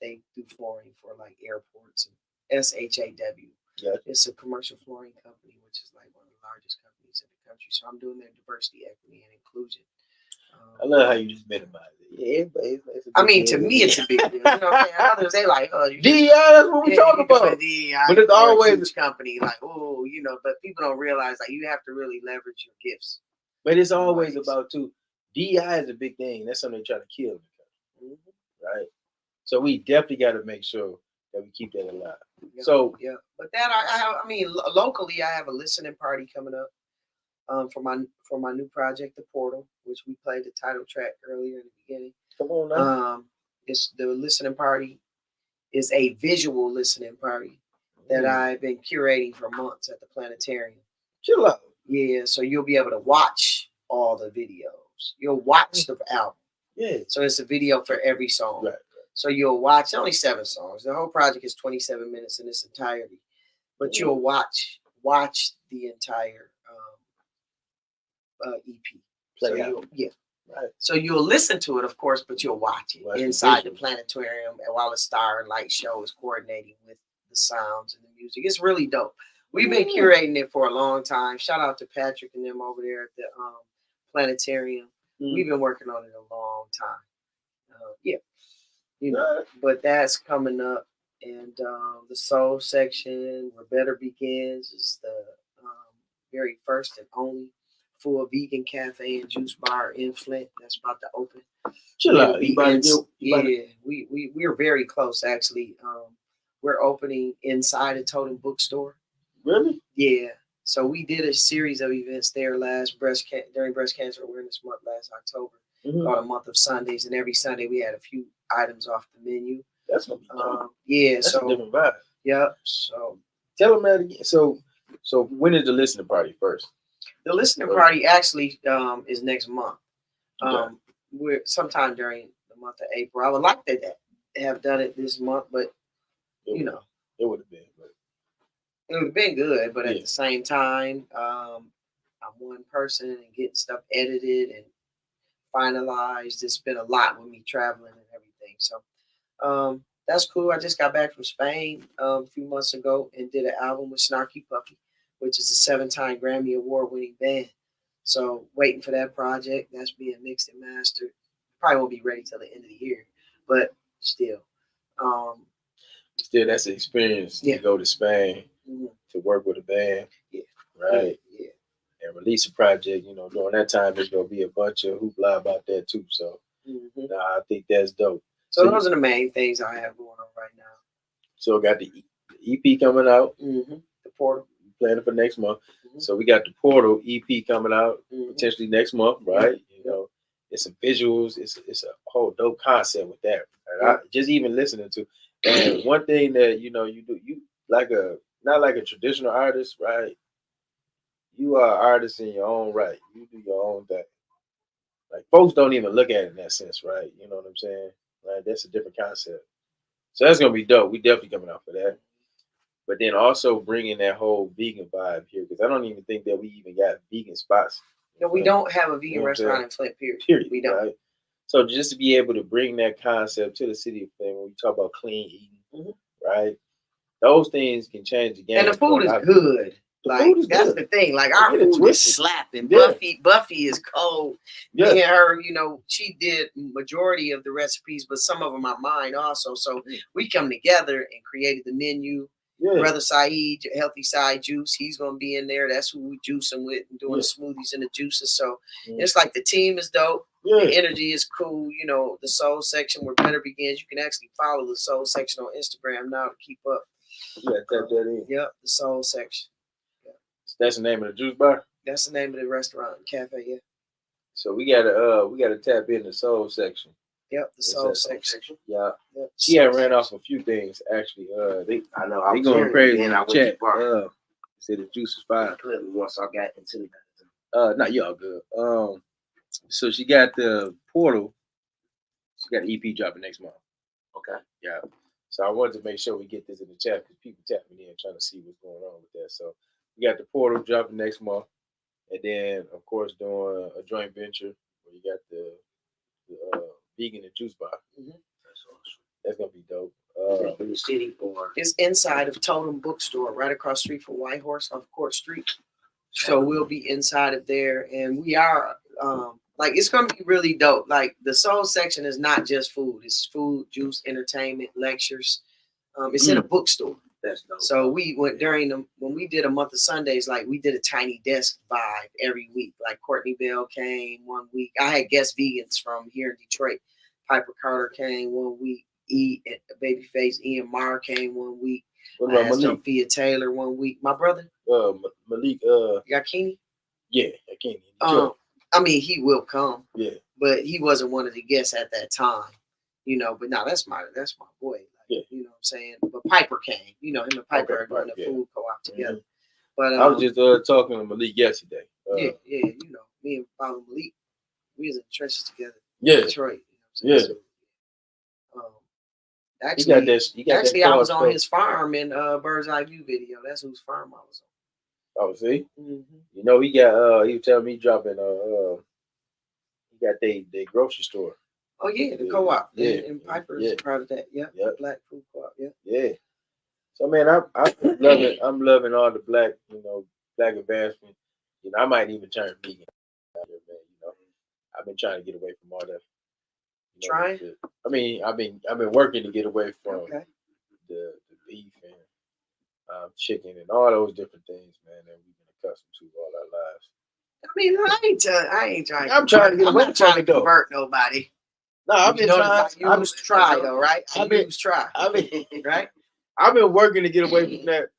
They do flooring for like airports and SHAW. Yeah. It's a commercial flooring company, which is like one of the largest companies in the country. So I'm doing their diversity, equity, and inclusion. I love how you just minimize it. Yeah, I mean, to me, it's a big deal. You know what I'm saying? Others, they like, oh, DEI, that's what we're talking about. DEI, but it's always a company, like, oh, you know, but people don't realize like you have to really leverage your gifts. But it's always about too. DEI is a big thing. That's something they try to kill in the country, right? So we definitely got to make sure that we keep that alive. Yeah, So yeah, but that I mean, locally, I have a listening party coming up for my new project, The Portal, which we played the title track earlier in the beginning. come on now. It's the listening party is a visual listening party that I've been curating for months at the planetarium. Chill out. Yeah, so you'll be able to watch all the videos. You'll watch the album. Yeah. So it's a video for every song. Right. So you'll watch only 7 songs. The whole project is 27 minutes in its entirety. But you'll watch the entire EP. Play so out. Right. So you'll listen to it, of course, but you'll watch it inside the planetarium, and while the Star and Light show is coordinating with the sounds and the music. It's really dope. We've been curating it for a long time. Shout out to Patrick and them over there at the planetarium. We've been working on it a long time. But that's coming up, and the soul section where Better Begins is the very first and only full vegan cafe and juice bar in Flint that's about to open. Chill out. We're very close actually. We're opening inside a Totem bookstore. Really? Yeah. So we did a series of events there during Breast Cancer Awareness Month last October, called a Month of Sundays, and every Sunday we had a few items off the menu. That's gonna be dope. That's a different vibe. Yeah. So tell them that again. So when is the listening party first? The listening party actually is next month. We're sometime during the month of April. I would like to have done it this month, but it would have been. It would have been good, but at the same time, I'm one person and getting stuff edited and finalized. It's been a lot with me traveling and everything. So that's cool. I just got back from Spain a few months ago and did an album with Snarky Puppy, which is a 7-time Grammy Award-winning band. So waiting for that project. That's being mixed and mastered. Probably won't be ready till the end of the year, but still. Still, that's an experience to go to Spain to work with a band. Yeah. Right. Yeah. And release a project. During that time, there's gonna be a bunch of hoopla about that too. So, I think that's dope. So those are the main things I have going on right now. So got the EP coming out. The Portal. Planning for next month. So we got the Portal EP coming out potentially next month, right? It's some visuals. It's a whole dope concept with that. And I just even listening to. And one thing that you do, you not like a traditional artist, right? You are an artist in your own right. You do your own thing. Like folks don't even look at it in that sense, right? You know what I'm saying? Right? That's a different concept. So that's gonna be dope. We definitely coming out for that. But then also bringing that whole vegan vibe here, because I don't even think that we even got vegan spots. No, we don't have a vegan restaurant in Flint, period. We don't. Right? So just to be able to bring that concept to the city of Flint, when we talk about clean eating, right? Those things can change the game. And the food is good. That's the thing. Like our food is slapping. Buffy is cold. Yeah. Me and her, she did majority of the recipes, but some of them are mine also. So we come together and created the menu. Yeah. Brother Saeed, Healthy Side Juice, he's gonna be in there. That's who we juicing with and doing the smoothies and the juices. So it's like the team is dope. The energy is cool. The soul section where Better Begins. You can actually follow the soul section on Instagram now to keep up. Yeah, type that in. Yep, the soul section. Yeah. That's the name of the juice bar? That's the name of the restaurant and cafe, yeah. So we gotta tap in the soul section. Yep, the soul section. Yeah. Yep. She had ran off a few things actually. They going crazy in the chat. Said the juice is fire. Once I got into not y'all good. So she got the Portal. She got an EP dropping next month. Okay. Yeah. So I wanted to make sure we get this in the chat because people tapping in trying to see what's going on with that. So we got the Portal dropping next month, and then of course doing a joint venture where you got the vegan and juice bar. That's gonna be dope. In the city or it's inside of Totem Bookstore, right across the street from Whitehorse off Court Street. So we'll be inside of there, and we are it's gonna be really dope. Like the soul section is not just food; it's food, juice, entertainment, lectures. It's in a bookstore. That's dope. So we went when we did a month of Sundays, like we did a tiny desk vibe every week. Like Courtney Bell came one week. I had guest vegans from here in Detroit. Piper Carter came one week. Babyface Ian Marr came 1 week. What about Malik? Sophia Taylor 1 week. My brother. Malik. You got Kenny? Yeah, I can't. I mean, he will come. Yeah. But he wasn't one of the guests at that time. But now that's my boy. Like, yeah. You know what I'm saying? But Piper came. Him and Piper are doing the food co-op together. But I was just talking to Malik yesterday. Me and Father Malik, we was in the trenches together. Yeah. Detroit. Yeah. Actually, I was on his farm in Bird's Eye View video. That's whose farm I was on. Oh, see? Mm-hmm. He got he was telling me dropping he got they grocery store. Oh yeah, the co-op. Yeah. And Piper is part of that. Yeah. Yep. Black food co-op. Yeah. Yeah. So man, I'm loving all the black advancement. I might even turn vegan. Man, I've been trying to get away from all that. Trying? I mean, I've been working to get away from the beef and chicken and all those different things, man, that we've been accustomed to all our lives. I mean, I ain't trying. I'm trying to get away I'm not trying to from it, though. convert nobody. No, I've been trying. I was try though, right? Try. Right. I've been working to get away from that,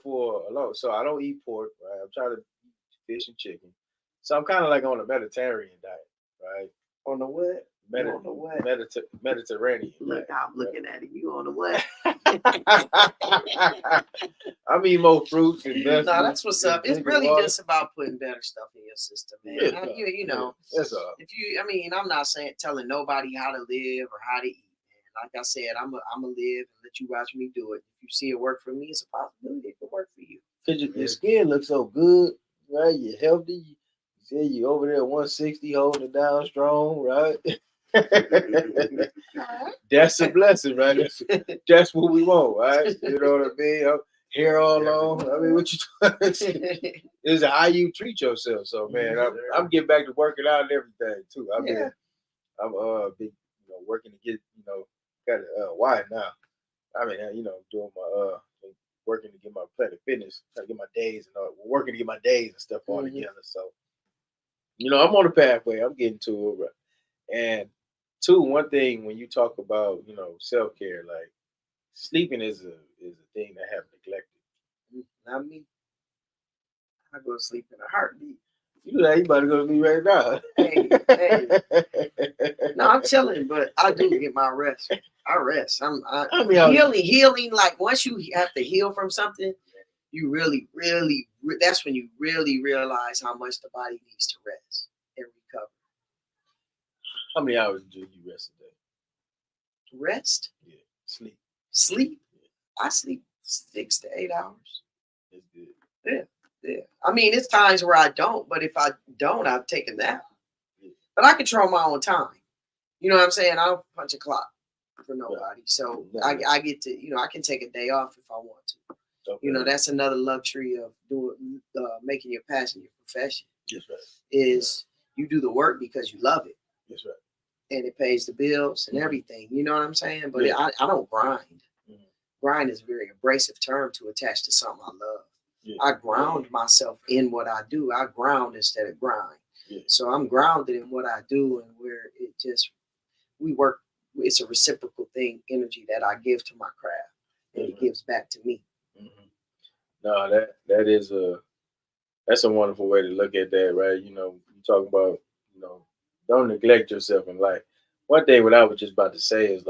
for a long. So I don't eat pork, right? I'm trying to eat fish and chicken. So I'm kind of like on a Mediterranean diet, right? On the what? Mediterranean. Look, I'm looking at him. You on the what? I mean, more fruits and vegetables. No, that's what's up. It's really just about putting better stuff in your system, man. That's all. I'm not telling nobody how to live or how to eat, man. Like I said, I'm gonna live and let you watch me do it. If you see it work for me, it's a possibility it could work for you. Cause your skin looks so good, right? You're healthy. You say you over there at 160, holding it down strong, right? That's a blessing, right? That's what we want, right? You know what I mean? Hair all long. I mean, what you doing? It's how you treat yourself. So, man, I'm getting back to working out and everything too. I'm big, working to get, got a wife now. I mean, doing my working to get my Planet Fitness, trying to get my days and working to get my days and stuff all together. So, I'm on the pathway. I'm getting to it, right? And two, one thing when you talk about, self-care, like sleeping is a thing that I have neglected. Not me. I go to sleep in a heartbeat. You about to go to sleep right now. Hey. No, I'm chilling, but I do get my rest. I rest. I'm healing. Like once you have to heal from something, you really, that's when you really realize how much the body needs to rest and recover. How many hours do you rest a day? Rest? Yeah. Sleep? Yeah. I sleep 6 to 8 hours. That's good. Yeah. I mean, it's times where I don't, but if I don't, I'll take a nap. Yeah. But I control my own time. You know what I'm saying? I don't punch a clock for nobody. So I get to, I can take a day off if I want to. Okay. That's another luxury of doing making your passion your profession. That's right. Is you do the work because you love it. That's right. And it pays the bills and everything. You know what I'm saying? But I don't grind. Mm-hmm. Grind is a very abrasive term to attach to something I love. Yeah. I ground myself in what I do. I ground instead of grind. Yeah. So I'm grounded in what I do and where we work. It's a reciprocal thing, energy that I give to my craft and it gives back to me. Mm-hmm. No, that's a wonderful way to look at that, right? You talk about, don't neglect yourself in life. One thing what I was just about to say is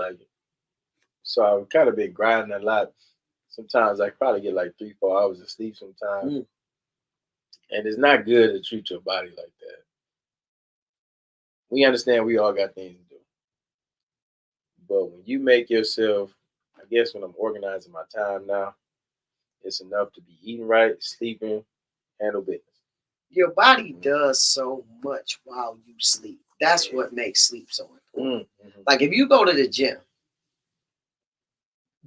so I've kind of been grinding a lot. Sometimes I probably get like 3-4 hours of sleep sometimes. Mm. And it's not good to treat your body like that. We understand we all got things to do. But when you make yourself, I guess when I'm organizing my time now, it's enough to be eating right, sleeping, handle business. Your body does so much while you sleep. That's what makes sleep so important. Mm-hmm. Like if you go to the gym,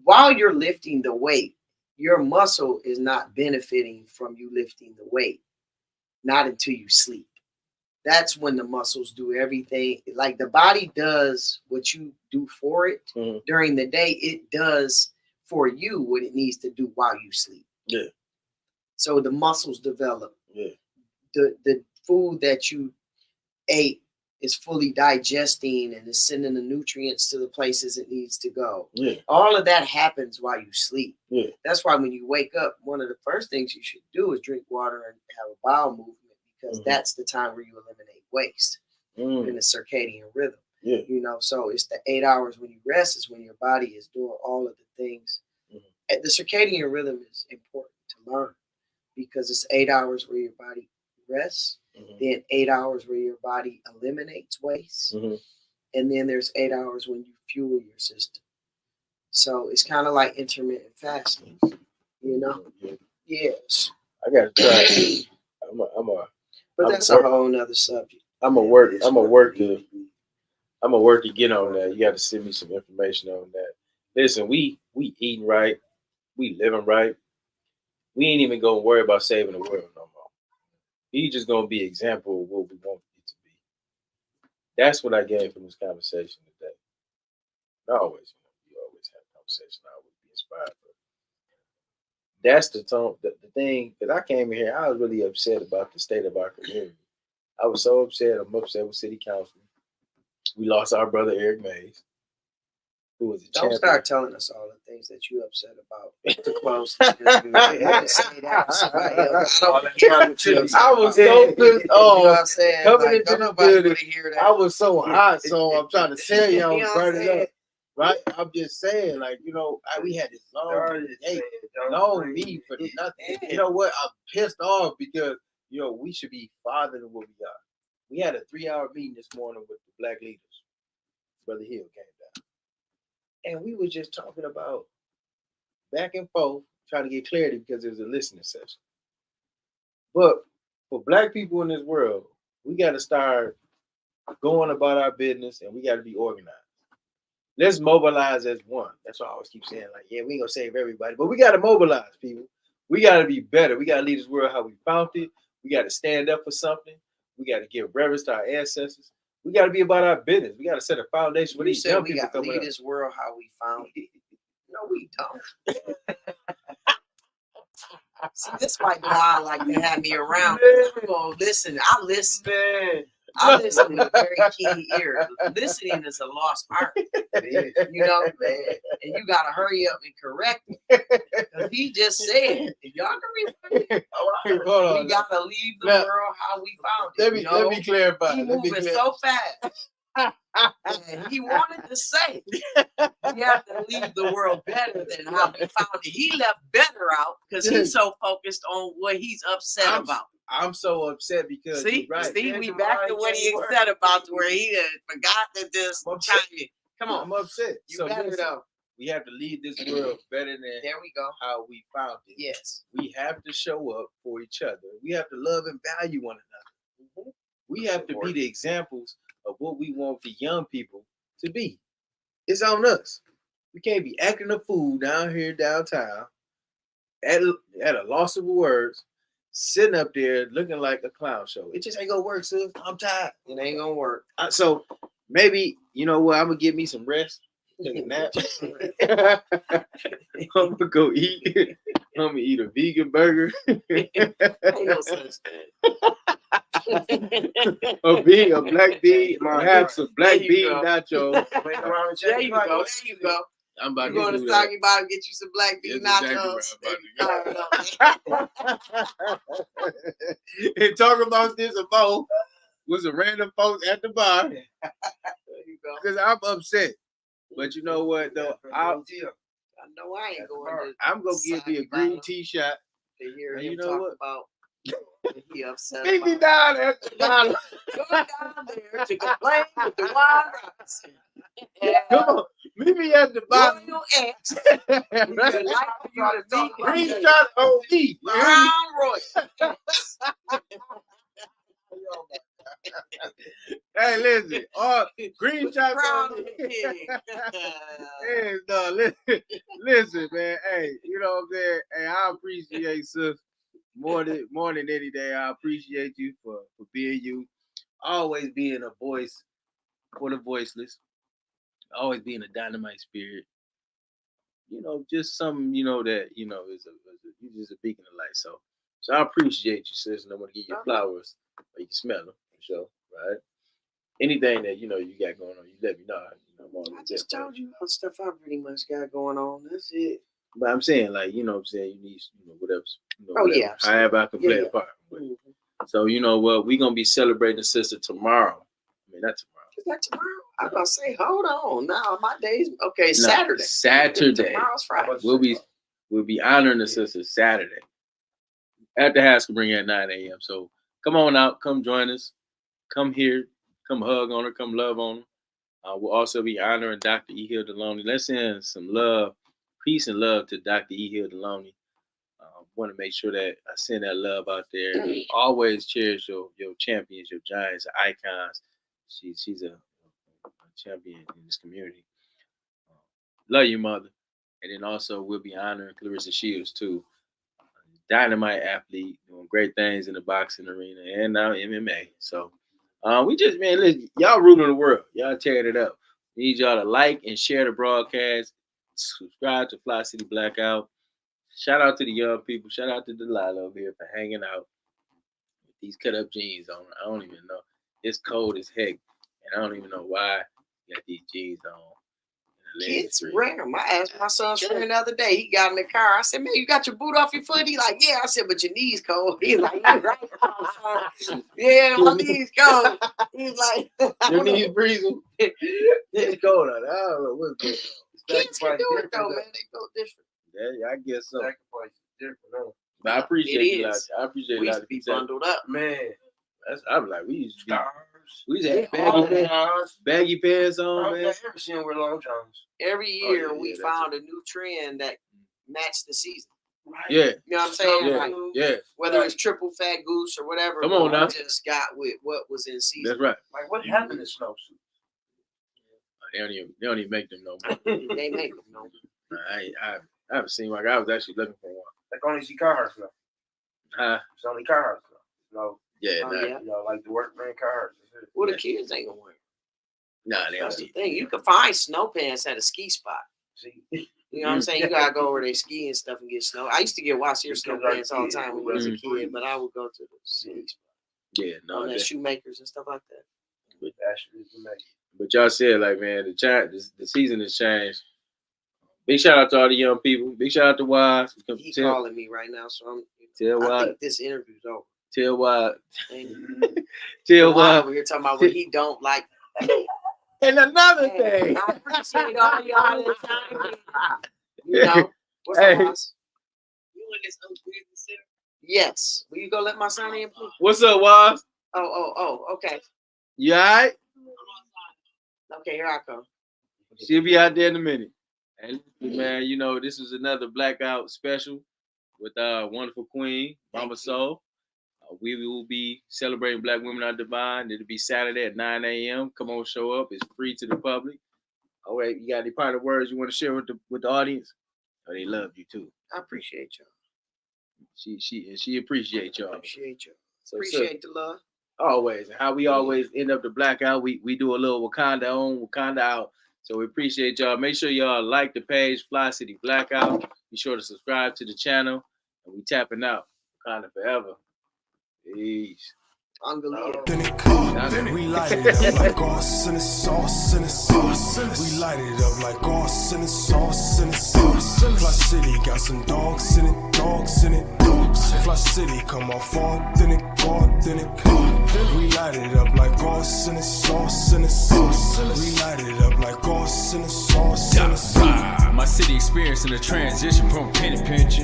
while you're lifting the weight, your muscle is not benefiting from you lifting the weight, not until you sleep. That's when the muscles do everything. Like the body does what you do for it during the day. It does for you what it needs to do while you sleep. Yeah. So the muscles develop. Yeah. The food that you ate is fully digesting and is sending the nutrients to the places it needs to go. Yeah. All of that happens while you sleep. Yeah. That's why when you wake up, one of the first things you should do is drink water and have a bowel movement, because that's the time where you eliminate waste in the circadian rhythm. Yeah. You know, so it's the 8 hours when you rest is when your body is doing all of the things. And the circadian rhythm is important to learn because it's 8 hours where your body rests, then 8 hours where your body eliminates waste, and then there's 8 hours when you fuel your system. So it's kind of like intermittent fasting, you know? Yes. I gotta try. But that's a whole nother subject. I'm gonna work to get on that. You got to send me some information on that. Listen, we eating right, we living right. We ain't even gonna worry about saving the world no more. We just gonna be an example of what we want it to be. That's what I gained from this conversation today. You always have a conversation. I always be inspired. But that's the tone. The thing that I came in here, I was really upset about the state of our community. I was so upset. I'm upset with City Council. We lost our brother Eric Mays, who was a champion. Don't start telling us all the things that you're upset about. To close this interview. Say that to somebody else. I was so pissed off. You know what I'm saying? Coming Like, into don't the nobody building, want to hear that. I was so hot, so I'm trying to tell you, I You was know what I'm burning saying? up. Right? I'm just saying, like, you know, we had this long meeting for nothing. You know what? I'm pissed off because, you know, we should be farther than what we are. We had a 3-hour meeting this morning with the Black leaders. Brother Hill came down. And we were just talking about back and forth, trying to get clarity because it was a listening session. But for Black people in this world, we got to start going about our business and we got to be organized. Let's mobilize as one. That's what I always keep saying. Like, yeah, we ain't gonna save everybody, but we got to mobilize, people. We got to be better. We got to lead this world how we found it. We got to stand up for something. We got to give reverence to our ancestors. We got to be about our business. We got to set a foundation for these young people. We got to lead this world how we found it. No, we don't. See, this is why DeWaun like to have me around. Oh, listen, I listen. I listen with a very keen ear. Listening is a lost art. You know, man. And you got to hurry up and correct me. Because he just said, if y'all can read it, we got to leave the world how we found it. Let me clarify. He moving so fast. And he wanted to say, we have to leave the world better than how we found it. He left better out because he's so focused on what he's upset about. I'm so upset because see, right. We back to what he upset about, where he forgot that this. Come on, I'm upset. You so better though. We have to lead this world better than there we go. How we found it. Yes, we have to show up for each other. We have to love and value one another. We have to be the examples of what we want the young people to be. It's on us. We can't be acting a fool down here downtown at a loss of words. Sitting up there looking like a clown show. It just ain't gonna work, sis. I'm tired. It ain't gonna work. So maybe, you know what, I'm gonna give me some rest. Take a nap. I'm gonna go eat. I'm gonna eat a vegan burger. A black bean. I have some black bean nachos. There you go. I'm about to go to Soggy Bar and get you some black bean nachos. And talk about this about was a random folks at the bar. There you go. Because I'm upset. But you know what though? I know I ain't going. I'm gonna give you a green tea shot. To hear him talk about he upset. Meet me down at the bottom. Go down there to complain with DeWaun Robinson. Come on, meet me at the bottom. Royale X. Green shot on me. Brown Royale. Hey, listen. Green shot Brown on me. Hey, no, listen, man. Hey, you know what I'm saying? Hey, I appreciate sis. More than any day, I appreciate you for being you. Always being a voice for the voiceless. Always being a dynamite spirit. You know, just something, you know, that, you know, you're just a beacon of light. So I appreciate you, sis, and I want to give you flowers. You can smell them, for sure, right? anything that you got going on, you let me know. I just told you what stuff I pretty much got going on. That's it. But I'm saying, like, you need, whatever. Yeah. However I can play a part. Mm-hmm. So, you know what? We're going to be celebrating sister tomorrow. I mean, not tomorrow. Is that tomorrow? I'm going to say, hold on. Now, my day's, okay, Saturday. Saturday. Tomorrow's Friday. We'll be honoring the sister Saturday at the Haskell Spring at 9 a.m. So, come on out. Come join us. Come here. Come hug on her. Come love on her. We'll also be honoring Dr. E. Hill Deloney. Let's send some love, peace and love to Dr. E. Hill Deloney. Want to make sure that I send that love out there. Always cherish your champions, your giants, icons. She's a champion in this community. Love you, mother. And then also we'll be honoring Clarissa Shields too. Dynamite athlete, doing great things in the boxing arena and now MMA. So we just, man, listen, y'all ruling the world. Y'all tearing it up. Need y'all to like and share the broadcast. Subscribe to Fli-City Blackout. Shout out to the young people. Shout out to Delilah over here for hanging out with these cut up jeans on. I don't even know. It's cold as heck, and I don't even know why you got these jeans on. Kids wear them. I asked my son's friend the other day. He got in the car. I said, "Man, you got your boot off your foot?" He like, "Yeah." I said, "But your knees cold." He's like, "You right?" Yeah, my knees cold. He's like, "Your knees freezing." It's cold out there. I don't know what's going on. Kids can do it though, man. They go different. Yeah, I guess so. Sacrifice is different, though. But I appreciate it. I appreciate we used to be bundled up, man. I'm like, we used to be. Stars. We used to have baggy pants on, man. I've never seen wear long johns. Every year we found a new trend that matched the season. Right. Yeah. You know what I'm saying? Yeah. Like, yeah. Whether it's triple fat goose or whatever. Come on now. We just got with what was in season. That's right. Like, what happened to snowsuits? They don't even make them no more. They make them no more. I haven't seen one. I was actually looking for one. Like, only see Carhartt now. Huh? It's only Carhartt now. No. Yeah, yeah. You know, like the workman Carhartt. Well, the kids ain't gonna wear. Nah, they That's don't. the thing. You can find snow pants at a ski spot. See? You know what I'm saying? You gotta go where they ski and stuff and get snow. I used to get Watch-Here snow pants all the time when I was a kid, but I would go to the ski spot. Yeah, no. On shoemakers and stuff like that. But y'all said, like, man, the season has changed. Big shout out to all the young people. Big shout out to Wise. He's calling me right now, so I think this interview's over. Tell Wise. Tell Wise. We're talking about what he don't like. And another thing. I appreciate all y'all the time. You know, what's up, Wise? You in this upgrade center? Yes. Will you go let my son in, please? What's up, Wise? Oh, okay. You all right? Okay, here I come. She'll be out there in a minute. And man, you know, this is another Blackout special with our wonderful queen, Mama Soul. We will be celebrating Black Women Are Divine. It'll be Saturday at 9 a.m. Come on, show up. It's free to the public. All right, you got any final words you want to share with the audience? Oh, they love you too. I appreciate y'all. She appreciates y'all. Appreciate y'all. So, appreciate the love. Always. And how we always end up the Blackout. We do a little Wakanda on, Wakanda out. So we appreciate y'all. Make sure y'all like the page, Fli-City Blackout. Be sure to subscribe to the channel. And we tapping out. Wakanda forever. Peace. Then it comes, we light it up like sauce in the sauce in the sauce. We light it up like sauce in the sauce in the sauce. Fli-City got some dogs in it, dogs in it, dogs. Fli-City come off all, then it fall, then it come. We light it up like sauce in the sauce in the sauce. We light it up like sauce in the sauce in the sauce. My city experiencing a transition from penny pinching.